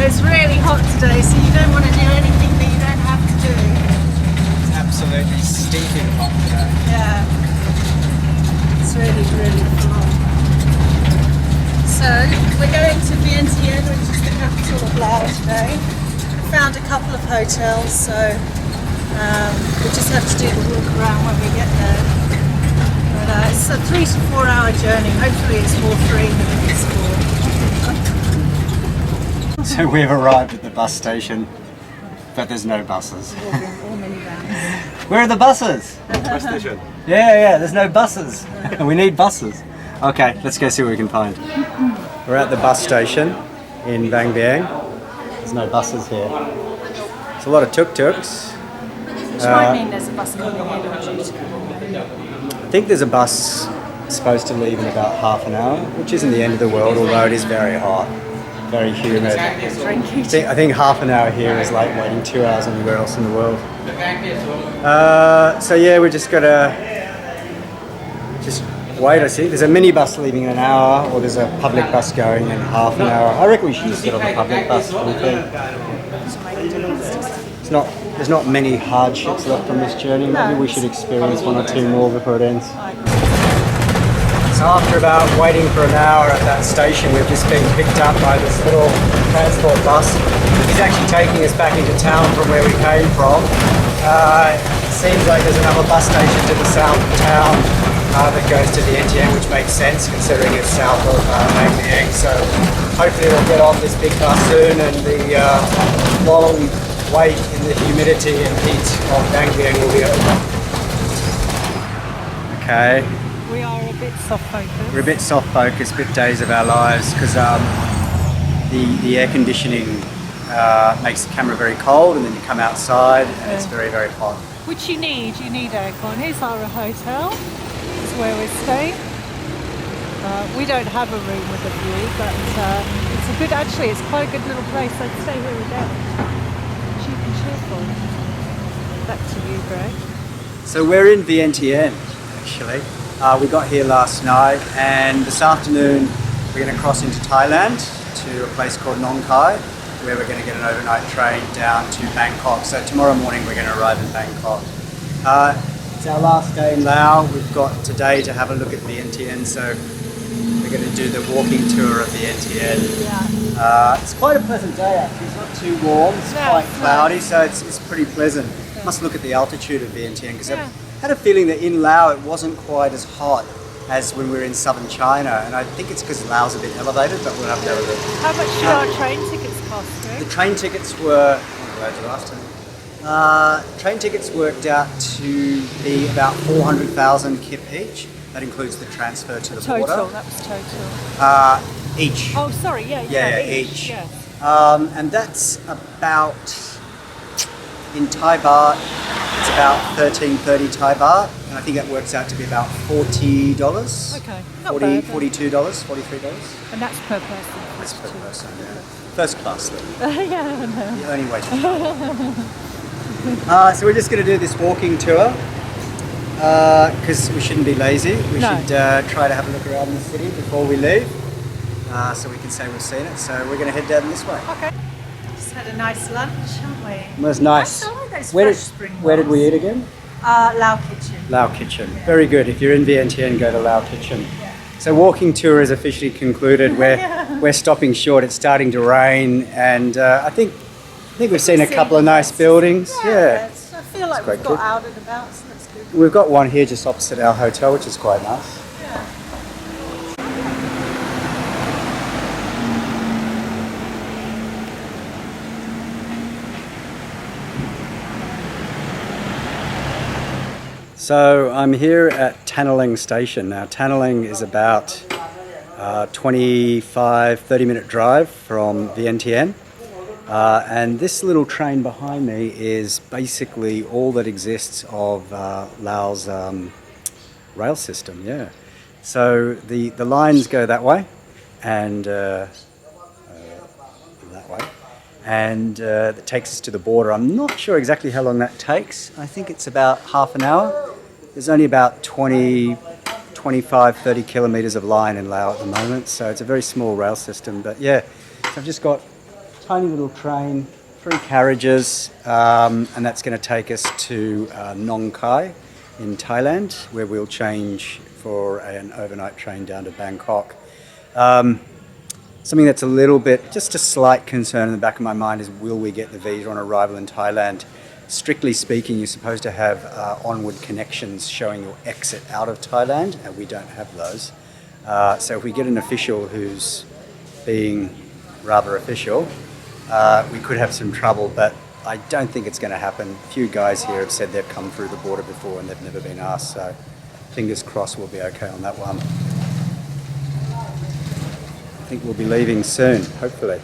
It's really hot today, so you don't want to do anything that you don't have to do. It's absolutely steaming hot today. Yeah. It's really, really full on. So, we're going to Vientiane, which is the capital of Laos today. We found a couple of hotels, so we just have to do the walk around when we get there. But it's a 3 to 4 hour journey. Hopefully it's more free than it's for. So we've arrived at the bus station, but there's no buses. Or minivans. Where are the buses? Bus station. Yeah, there's no buses. We need buses. Okay, let's go see what we can find. We're at the bus station in Vang Vieng. There's no buses here. There's a lot of tuk-tuks. Which might mean there's a bus coming in or due to come in. I think there's a bus supposed to leave in about half an hour, which isn't the end of the world, although it is very hot. Very humid. I think half an hour here is like waiting 2 hours anywhere else in the world. So yeah, we just gotta wait. I see there's a minibus leaving in an hour, or there's a public bus going in half an hour. I reckon we should just get on the public bus. What do you think? There's not many hardships left on this journey. Maybe we should experience 1 or 2 more before it ends. So after about waiting for an hour at that station, we've just been picked up by this little transport bus. He's actually taking us back into town from where we came from. It seems like there's another bus station to the south of town that goes to Vientiane, which makes sense considering it's south of Nha Trang. So hopefully we'll get on this big bus soon, and the long wait in the humidity and heat of Nha Trang will be over. Okay. We are a bit soft focused. We're a bit soft focused, bit days of our lives, because the air conditioning makes the camera very cold, and then you come outside and it's very, very hot. Which you need aircon. Here's our hotel. It's where we're staying. We don't have a room with a view, but it's a good, actually, it's quite a good little place. I'd stay here again. Cheap and cheerful. Back to you, Greg. So we're in Vientiane, actually. We got here last night, and this afternoon we're going to cross into Thailand to a place called Nong Khai, where we're going to get an overnight train down to Bangkok. So tomorrow morning we're going to arrive in Bangkok. It's our last day in Laos. We've got today to have a look at Vientiane, so we're going to do the walking tour of Vientiane. Yeah. It's quite a pleasant day actually. It's not too warm, it's quite cloudy, so it's pretty pleasant. Yeah. Must look at the altitude of Vientiane, because I had a feeling that in Laos it wasn't quite as hot as when we were in southern China, and I think it's because Laos is a bit elevated, but we'll have to have a look. How much do our train tickets cost, Greg? The train tickets were, I'm glad you asked me. Train tickets worked out to be about 400,000 kip each. That includes the transfer to the border. Total, that was total. Each. Oh, sorry, each. Yeah. And that's about, in Thai baht, it's about 1330 Thai baht, and I think that works out to be about $40. Okay, not bad. $42, $43. And that's per person? That's per person, yeah. First class though. Yeah, I know. The only way to travel. So we're just going to do this walking tour, because we shouldn't be lazy. We should try to have a look around the city before we leave, so we can say we've seen it. So we're going to head down this way. Okay. Just had a nice lunch, haven't we? It was nice. I like those Where fresh did, spring where did we rolls. eat again? Lao Kitchen. Lao Kitchen. Very good. If you're in Vientiane, go to Lao Kitchen. Yeah. So walking tour is officially concluded. We're stopping short. It's starting to rain, and I think we've seen a couple of nice buildings. Yeah. I feel like we've got out and about, so that's good. We've got one here just opposite our hotel, which is quite nice. Yeah. So I'm here at Tannaling Station. Now Tannaling is about 25-30 minute drive from Vientiane. And this little train behind me is basically all that exists of Laos rail system, yeah. So the lines go that way and that way. And it takes us to the border. I'm not sure exactly how long that takes. I think it's about half an hour. There's only about 25, 30 kilometres of line in Laos at the moment, so it's a very small rail system. But yeah, so I've just got a tiny little train, 3 carriages, and that's going to take us to Nong Khai in Thailand, where we'll change for an overnight train down to Bangkok. Something that's a little bit, just a slight concern in the back of my mind is, will we get the visa on arrival in Thailand? Strictly speaking, you're supposed to have onward connections showing your exit out of Thailand, and we don't have those. So if we get an official who's being rather official, we could have some trouble, but I don't think it's going to happen. A few guys here have said they've come through the border before and they've never been asked, so fingers crossed we'll be okay on that one. I think we'll be leaving soon, hopefully.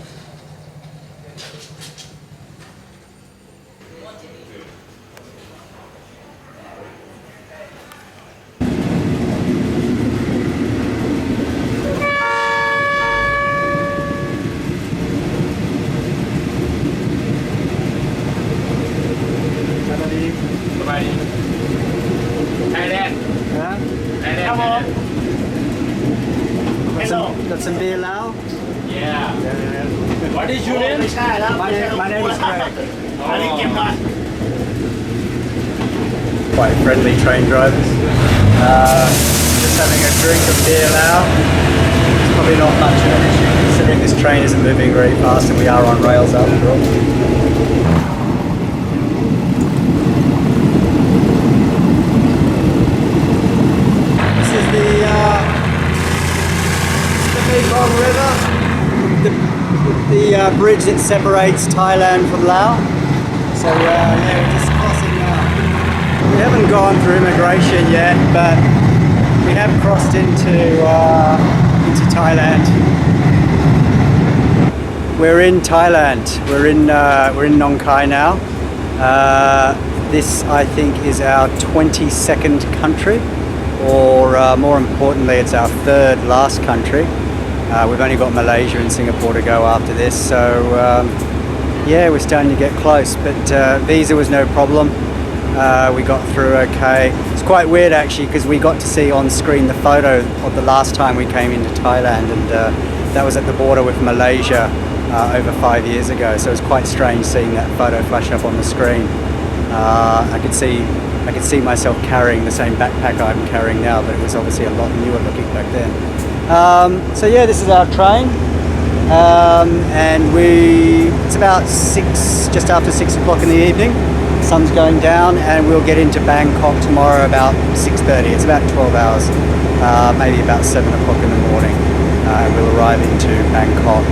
Got some beer, Lao? Yeah. What is your name? My name is Greg. Quite friendly train drivers. Just having a drink of beer now. It's probably not much of an issue considering this train isn't moving very fast and we are on rails after all. the bridge that separates Thailand from Laos. So yeah, we're just crossing now. We haven't gone through immigration yet, but we have crossed into Thailand. We're in Thailand. We're in Nong Khai now. This, I think, is our 22nd country, or more importantly, it's our third last country. We've only got Malaysia and Singapore to go after this, so yeah, we're starting to get close. But visa was no problem. We got through okay. It's quite weird actually, because we got to see on screen the photo of the last time we came into Thailand, and that was at the border with Malaysia over 5 years ago. So it was quite strange seeing that photo flash up on the screen. I could see myself carrying the same backpack I'm carrying now, but it was obviously a lot newer looking back then. So yeah, this is our train, and it's about just after 6 o'clock in the evening. Sun's going down, and we'll get into Bangkok tomorrow about 6:30. It's about 12 hours, maybe about 7 o'clock in the morning. We'll arrive into Bangkok.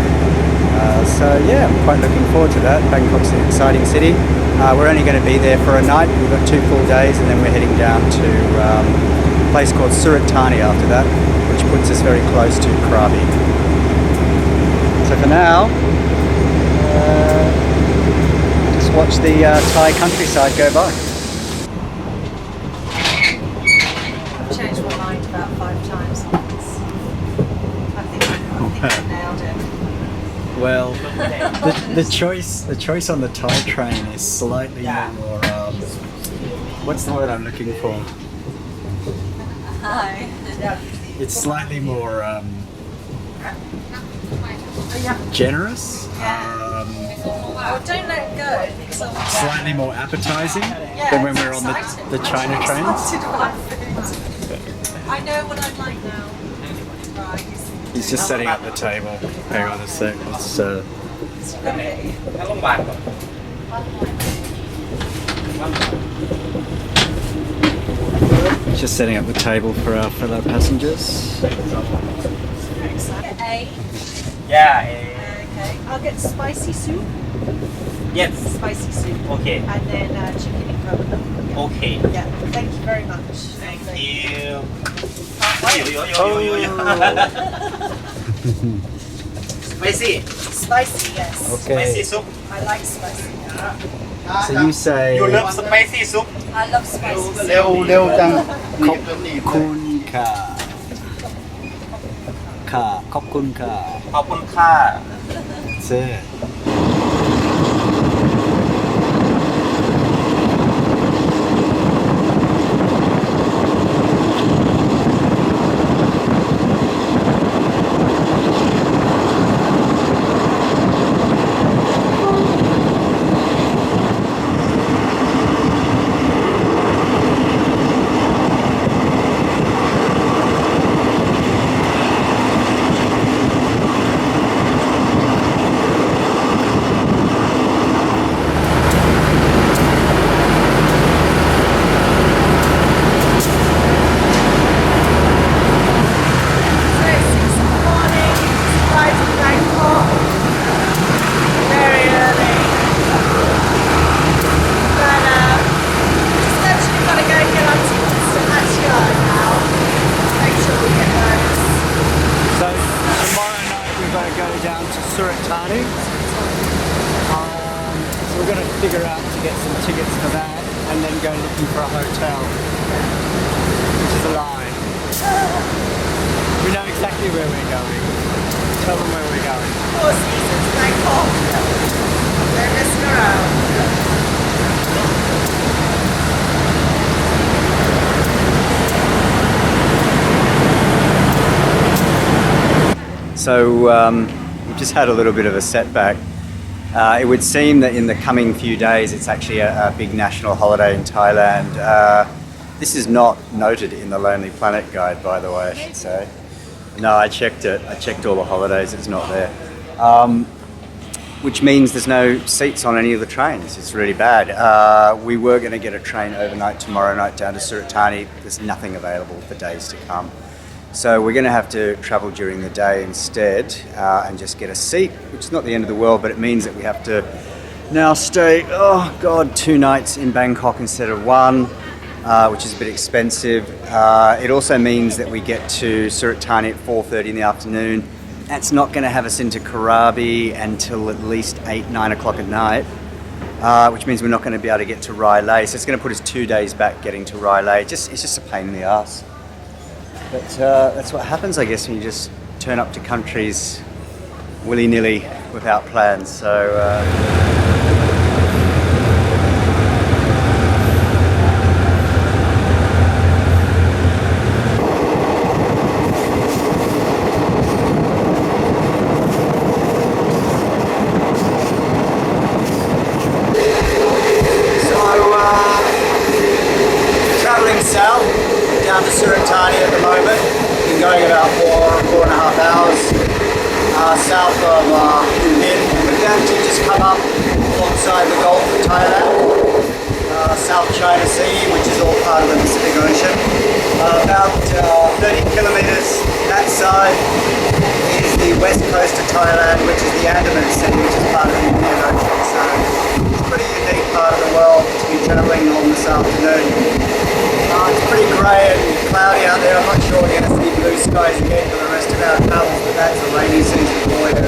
So yeah, I'm quite looking forward to that. Bangkok's an exciting city. We're only going to be there for a night. We've got 2 full days, and then we're heading down to a place called Surat Thani after that, which puts us very close to Krabi. So for now, just watch the Thai countryside go by. I've changed my mind about 5 times on this. I think I nailed it. Well, the choice on the Thai train is slightly more. What's the word I'm looking for? Hi. It's slightly more generous. Oh, don't let it go. Slightly more appetizing than when we're on the China trains. I know what I'd like now. Right. He's just setting up the table. Hang on a sec. It's, just setting up the table for our fellow passengers. A. Yeah. Okay. I'll get spicy soup. Yes. Spicy soup. Okay. And then chicken and coconut. Okay. Yeah. Thank you very much. Thank you. Spicy. Spicy, yes. Okay. Spicy soup. I like spicy. So you say. You love spicy soup? I love spicy soup. เร็วจังขอบคุณค่ะขอบคุณค่ะ ขอบคุณค่ะ เซ่ Surat Thani. So we're going to figure out to get some tickets for that and then go looking for a hotel, which is a lie. We know exactly where we're going. Tell them where we're going. Four Seasons Bangkok. They're messing around. So we've just had a little bit of a setback. It would seem that in the coming few days it's actually a big national holiday in Thailand. This is not noted in the Lonely Planet guide, by the way, I should say. No, I checked it. I checked all the holidays, it's not there. Which means there's no seats on any of the trains. It's really bad. We were going to get a train overnight tomorrow night down to Surat Thani. There's nothing available for days to come. So we're going to have to travel during the day instead and just get a seat, which is not the end of the world, but it means that we have to now stay, 2 nights in Bangkok instead of 1, which is a bit expensive. It also means that we get to Surat Thani at 4:30 in the afternoon. That's not going to have us into Krabi until at least 8, 9 o'clock at night, which means we're not going to be able to get to Railay. So it's going to put us 2 days back getting to Railay. It's just a pain in the ass. But that's what happens, I guess, when you just turn up to countries willy-nilly without plans. So. South, down to Surat Thani at the moment. Been going about 4.5 hours south of Phuket. We've actually just come up alongside the Gulf of Thailand, South China Sea, which is all part of the Pacific Ocean. About 30 kilometers that side is the west coast of Thailand, which is the Andaman Sea, which is part of the Indian Ocean. So it's a pretty unique part of the world to be travelling on this afternoon. It's pretty grey and cloudy out there. I'm not sure we're going to see blue skies again for the rest of our travels, but that's a rainy season for you.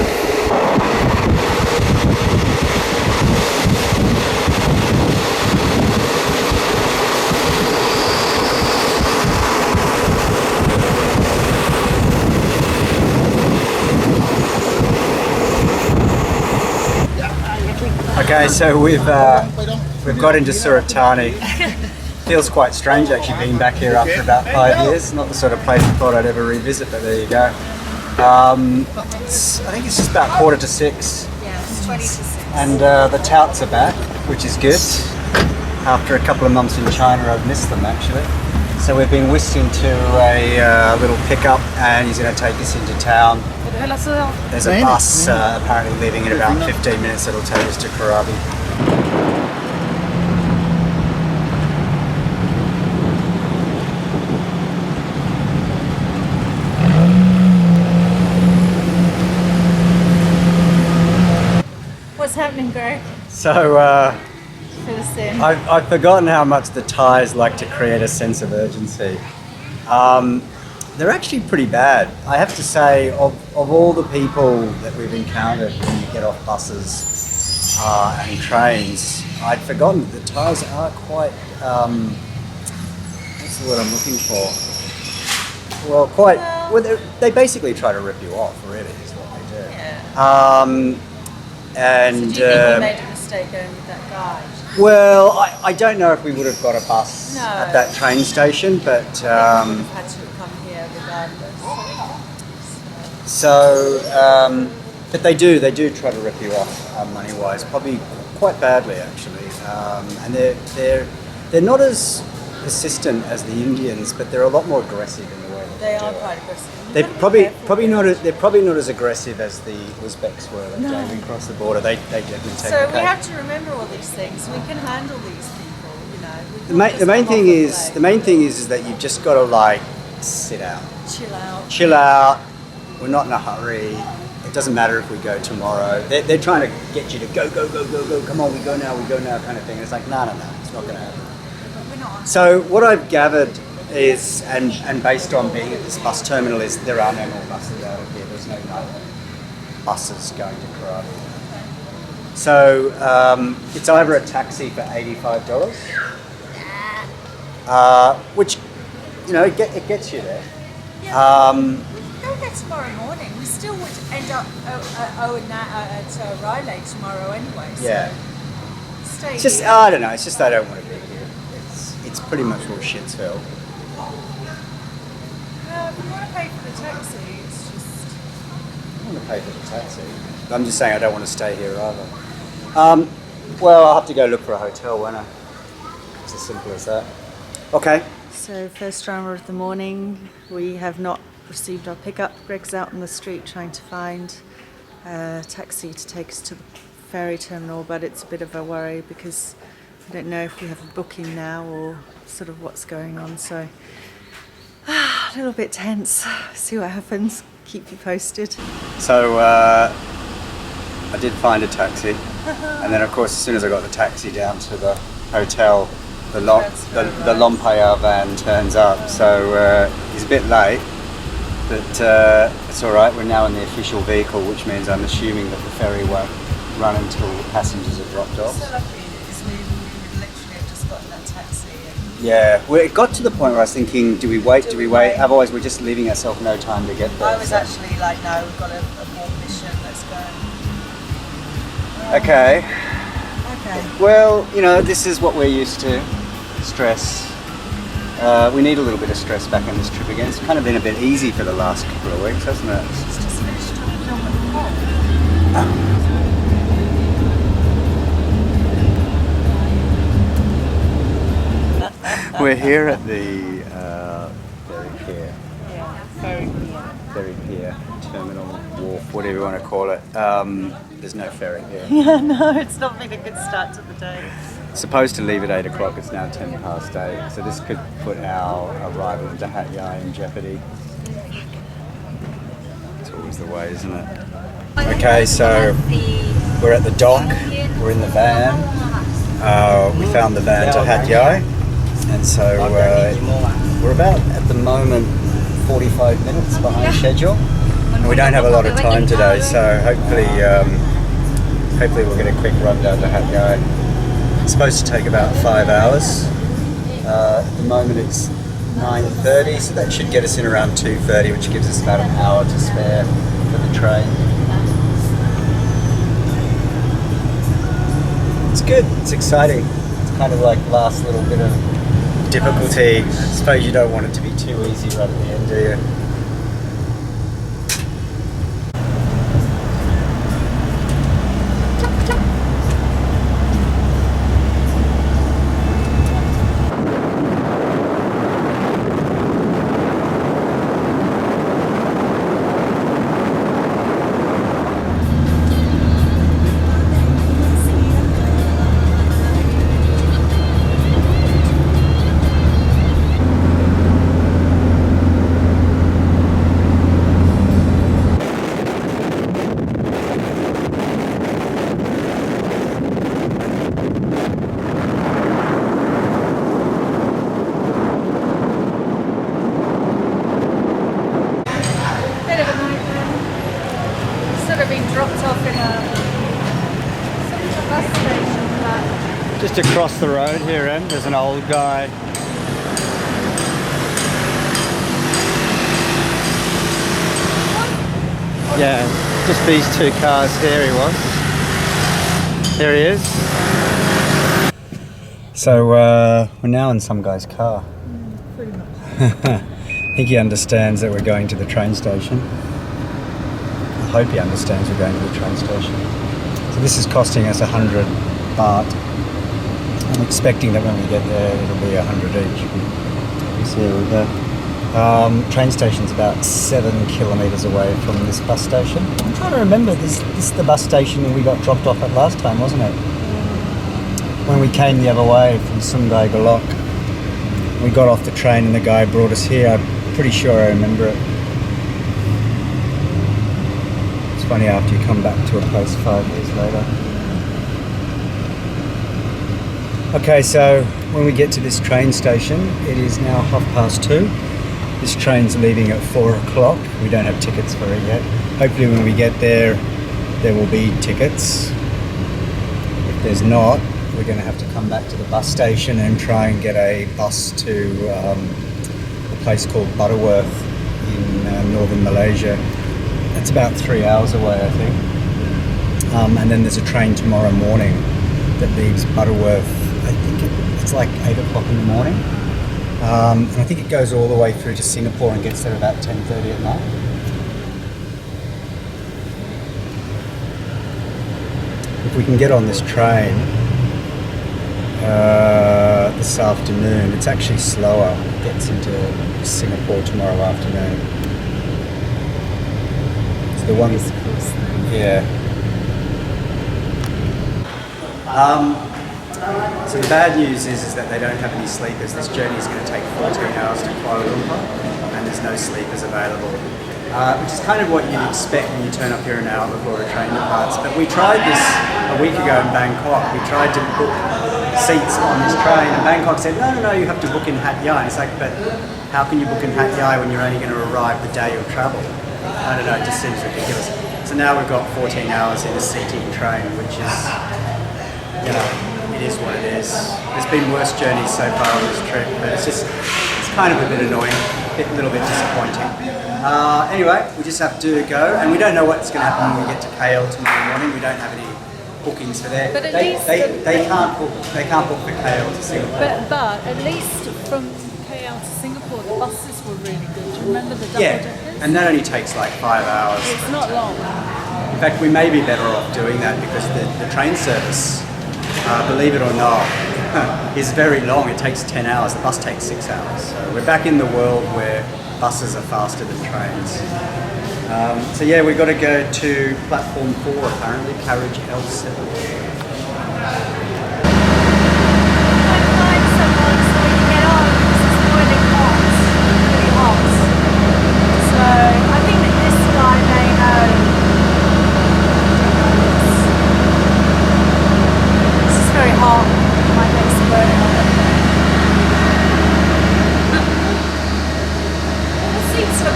Okay, so we've got into Surat Thani. Feels quite strange actually being back here after about 5 years. Not the sort of place I thought I'd ever revisit, but there you go. I think it's just about 5:45. Yeah, it's 20 to 6. And the touts are back, which is good. After a couple of months in China, I've missed them actually. So we've been whisked into a little pickup and he's going to take us into town. There's a bus apparently leaving in about 15 minutes that'll take us to Krabi. What's happening, Greg? So Fill us in. I've forgotten how much the Thais like to create a sense of urgency. They're actually pretty bad. I have to say, of all the people that we've encountered when you get off buses and trains, I'd forgotten that the Thais are quite, what's the word I'm looking for? Well, they basically try to rip you off, really, is what they do. Yeah. And so do you think we made a mistake going with that guide? Well, I don't know if we would have got a bus at that train station, but we would have had to come here regardless. But they do try to rip you off money-wise, probably quite badly actually. And they're not as persistent as the Indians, but they're a lot more aggressive in the way that they are quite aggressive. They're probably not as aggressive as the Uzbeks were that came across the border. They definitely take. So we have to remember all these things. We can handle these people, you know. The main thing is that you've just got to like sit out, chill out. We're not in a hurry. It doesn't matter if we go tomorrow. They're trying to get you to go. Come on, we go now, kind of thing. It's like no, it's not going to happen. But we're not. So what I've gathered is, and based on being at this bus terminal, is there are no more buses out of here. There's no night buses going to Krabi. So it's either a taxi for $85, which it gets you there. Yeah, we go there tomorrow morning. We still would end up at Railay tomorrow anyway. So yeah. Stay it's just here. I don't know. It's just I don't want to be here. It's pretty much all Shitsville. If you want to pay for the taxi, it's just. I want to pay for the taxi. I'm just saying I don't want to stay here either. Well, I'll have to go look for a hotel, won't I? It's as simple as that. Okay. So first drama of the morning, we have not received our pickup. Greg's out on the street trying to find a taxi to take us to the ferry terminal, but it's a bit of a worry because I don't know if we have a booking now or sort of what's going on. So a little bit tense. See what happens. Keep you posted. So I did find a taxi, and then of course as soon as I got the taxi down to the hotel, the Lompaya van turns up. So he's a bit late, but it's all right. We're now in the official vehicle, which means I'm assuming that the ferry won't run until the passengers are dropped off. So lucky because we literally have just gotten that taxi. Yeah, well, it got to the point where I was thinking, do we wait? Otherwise, we're just leaving ourselves no time to get there. I was actually like, no, we've got a more mission. Let's go. Okay. Okay. Well, you know, this is what we're used to. Stress. We need a little bit of stress back on this trip again. It's kind of been a bit easy for the last couple of weeks, hasn't it? She's just finished talking on the phone. We're here at the ferry pier, terminal wharf, whatever you want to call it. There's no ferry here. Yeah, no, it's not been a good start to the day. Supposed to leave at 8 o'clock, it's now 10 past 8, so this could put our arrival into Hat Yai in jeopardy. It's always the way, isn't it? Okay, so we're at the dock, we're in the van. We found the van to Hat Yai, and so we're about, at the moment, 45 minutes behind schedule. And we don't have a lot of time today, so hopefully we'll get a quick run down to Hat Yai. It's supposed to take about 5 hours. At the moment it's 9:30, so that should get us in around 2:30, which gives us about an hour to spare for the train. It's good, it's exciting. It's kind of like last little bit of difficulty. I suppose you don't want it to be too easy right at the end, do you? Just across the road here, Em, there's an old guy. Yeah, just these two cars here he was. Here he is. So we're now in some guy's car. Pretty much. I think he understands that we're going to the train station. I hope he understands we're going to the train station. So this is costing us 100 baht. I'm expecting that when we get there it'll be 100 each. So here we go. Train station's about 7 kilometres away from this bus station. I'm trying to remember, this is the bus station we got dropped off at last time, wasn't it? When we came the other way from Sungai Golok. We got off the train and the guy brought us here. I'm pretty sure I remember it. It's funny after you come back to a place 5 years later. Okay, so when we get to this train station, it is now 2:30. This train's leaving at 4 o'clock. We don't have tickets for it yet. Hopefully when we get there, there will be tickets. If there's not, we're going to have to come back to the bus station and try and get a bus to a place called Butterworth in northern Malaysia. That's about 3 hours away, I think. And then there's a train tomorrow morning that leaves Butterworth. I think it's like 8 o'clock in the morning. And I think it goes all the way through to Singapore and gets there about 10:30 at night. If we can get on this train this afternoon, it's actually slower. It gets into Singapore tomorrow afternoon. It's the one. Yeah. So the bad news is that they don't have any sleepers. This journey is going to take 14 hours to Kuala Lumpur, and and there's no sleepers available, which is kind of what you'd expect when you turn up here an hour before a train departs. But we tried this a week ago in Bangkok. We tried to book seats on this train, and Bangkok said, no, you have to book in Hat Yai. And it's like, but how can you book in Hat Yai when you're only going to arrive the day of travel? I don't know, it just seems ridiculous. So now we've got 14 hours in a seating train, which is, you know, it is what it is. There's been worse journeys so far on this trip, but it's kind of a bit annoying, a little bit disappointing. Anyway, we just have to go, and we don't know what's going to happen when we get to KL tomorrow morning. We don't have any bookings for there. But at they can't book for KL to Singapore. But at least from KL to Singapore, the buses were really good. Do you remember the double deckers? And that only takes like 5 hours. It's not long. In fact, we may be better off doing that because the train service, believe it or not, is very long. It takes 10 hours. The bus takes 6 hours. So we're back in the world where buses are faster than trains. So yeah, we've got to go to platform 4 apparently, carriage L7.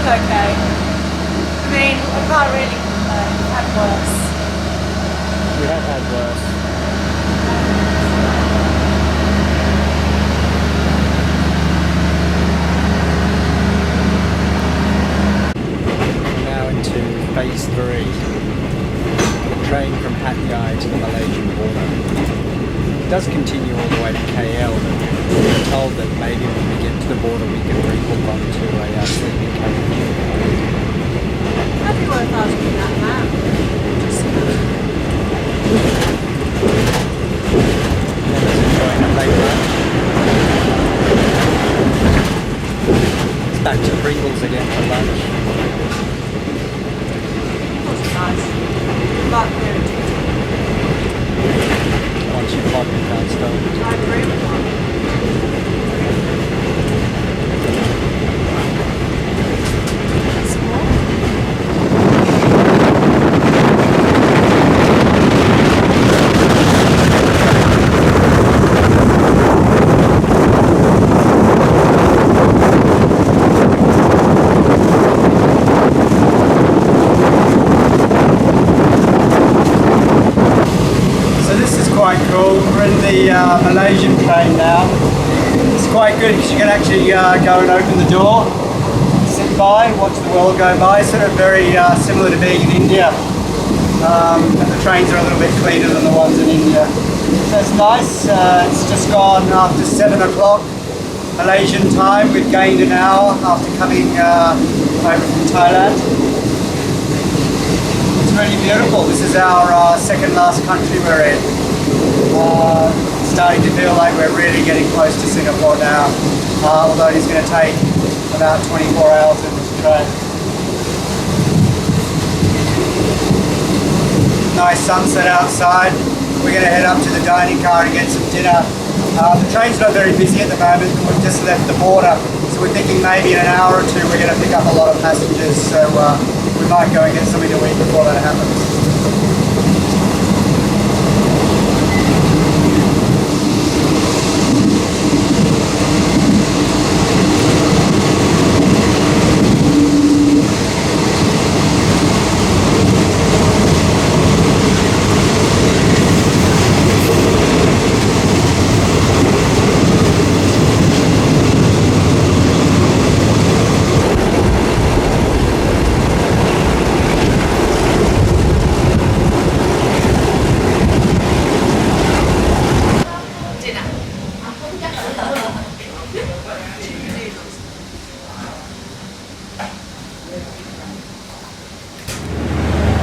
Okay. I mean, I can't really have worse. We have had worse. Now into phase 3. The train from Hat Yai to the Malaysian border. It does continue all the way to KL, but we're told that maybe when we get to the border we can rebook onto a sleeping carriage. That'd be worth asking that map. Enjoying a late lunch. It's back to Pringles again for lunch. That's nice. But very tasty. Once you pop, you can't stop. I agree with that. Malaysian train now. It's quite good because you can actually go and open the door, sit by, watch the world go by. Sort of very similar to being in India. But the trains are a little bit cleaner than the ones in India. So it's nice. It's just gone after 7 o'clock Malaysian time. We've gained an hour after coming over from Thailand. It's really beautiful. This is our second last country we're in. Starting to feel like we're really getting close to Singapore now, although it is going to take about 24 hours in this train. Nice sunset outside. We're going to head up to the dining car to get some dinner. The train's not very busy at the moment. We've just left the border, so we're thinking maybe in an hour or two we're going to pick up a lot of passengers, so we might go and get something to eat before that happens.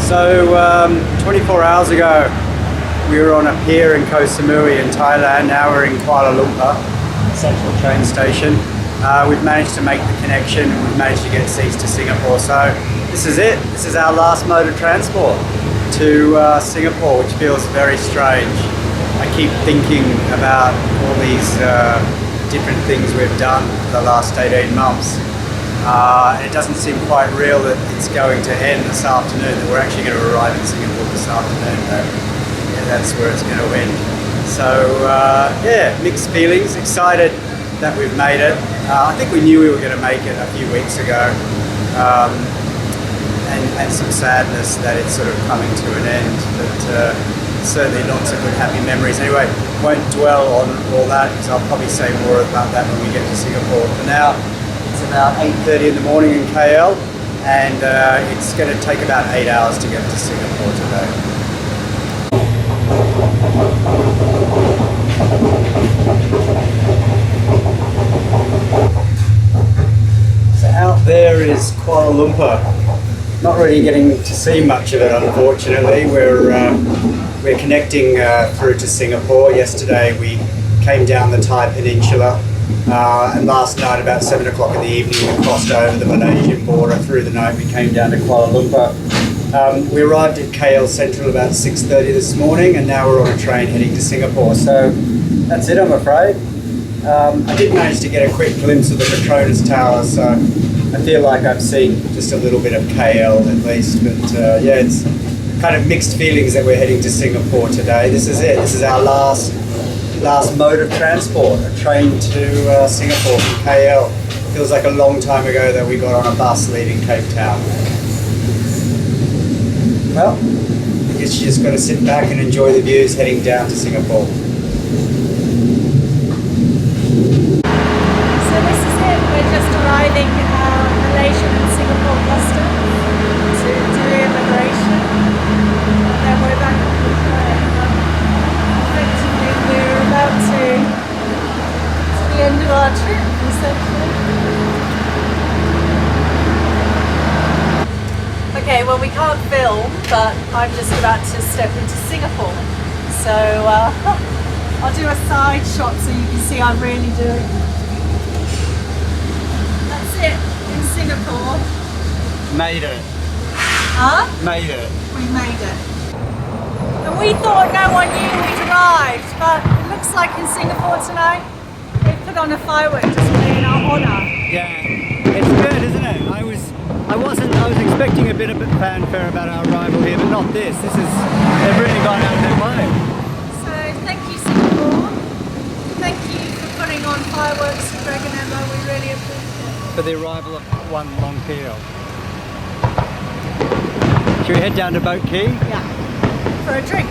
So 24 hours ago we were on a pier in Koh Samui in Thailand. Now we're in Kuala Lumpur, central train station. We've managed to make the connection and we've managed to get seats to Singapore. So this is it. This is our last mode of transport to Singapore, which feels very strange. I keep thinking about all these different things we've done for the last 18 months. It doesn't seem quite real that it's going to end this afternoon, that we're actually going to arrive in Singapore this afternoon, but yeah, that's where it's going to end. So yeah, mixed feelings, excited that we've made it. I think we knew we were going to make it a few weeks ago, and some sadness that it's sort of coming to an end, but certainly lots of good happy memories. Anyway, won't dwell on all that because I'll probably say more about that when we get to Singapore. For now, it's about 8:30 in the morning in KL, and it's going to take about 8 hours to get to Singapore today. So out there is Kuala Lumpur. Not really getting to see much of it, unfortunately. We're connecting through to Singapore. Yesterday we came down the Thai Peninsula, and last night about 7 o'clock in the evening we crossed over the Malaysian border. Through the night we came down to Kuala Lumpur. We arrived at KL Central about 6:30 this morning, and now we're on a train heading to Singapore. So that's it, I'm afraid. I did manage to get a quick glimpse of the Petronas Tower, so I feel like I've seen just a little bit of KL at least, but yeah, it's kind of mixed feelings that we're heading to Singapore today. This is it. This is our last mode of transport, a train to Singapore from KL. Feels like a long time ago that we got on a bus leaving Cape Town. Well, I guess you just got to sit back and enjoy the views heading down to Singapore. So this is it. We're just arriving Malaysian and Singapore customs to do immigration, and then we're back on the train. Effectively, we're about to the end of our trip, essentially. Okay, well we can't film, but I'm just about to step into Singapore. So I'll do a side shot so you can see I'm really doing it. That's it, in Singapore. Made it. Huh? Made it. We made it. And we thought no one knew we'd arrived, but it looks like in Singapore tonight, they put on a firework display in our honour. Yeah, it's good, isn't it? I was expecting a bit of fanfare about our arrival here, but not this. They've really gone out of their way. So thank you, Singapore. Thank you for putting on fireworks for Greg and Emma. We really appreciate it. For the arrival of One Long Keel. Should we head down to Boat Quay? Yeah, for a drink.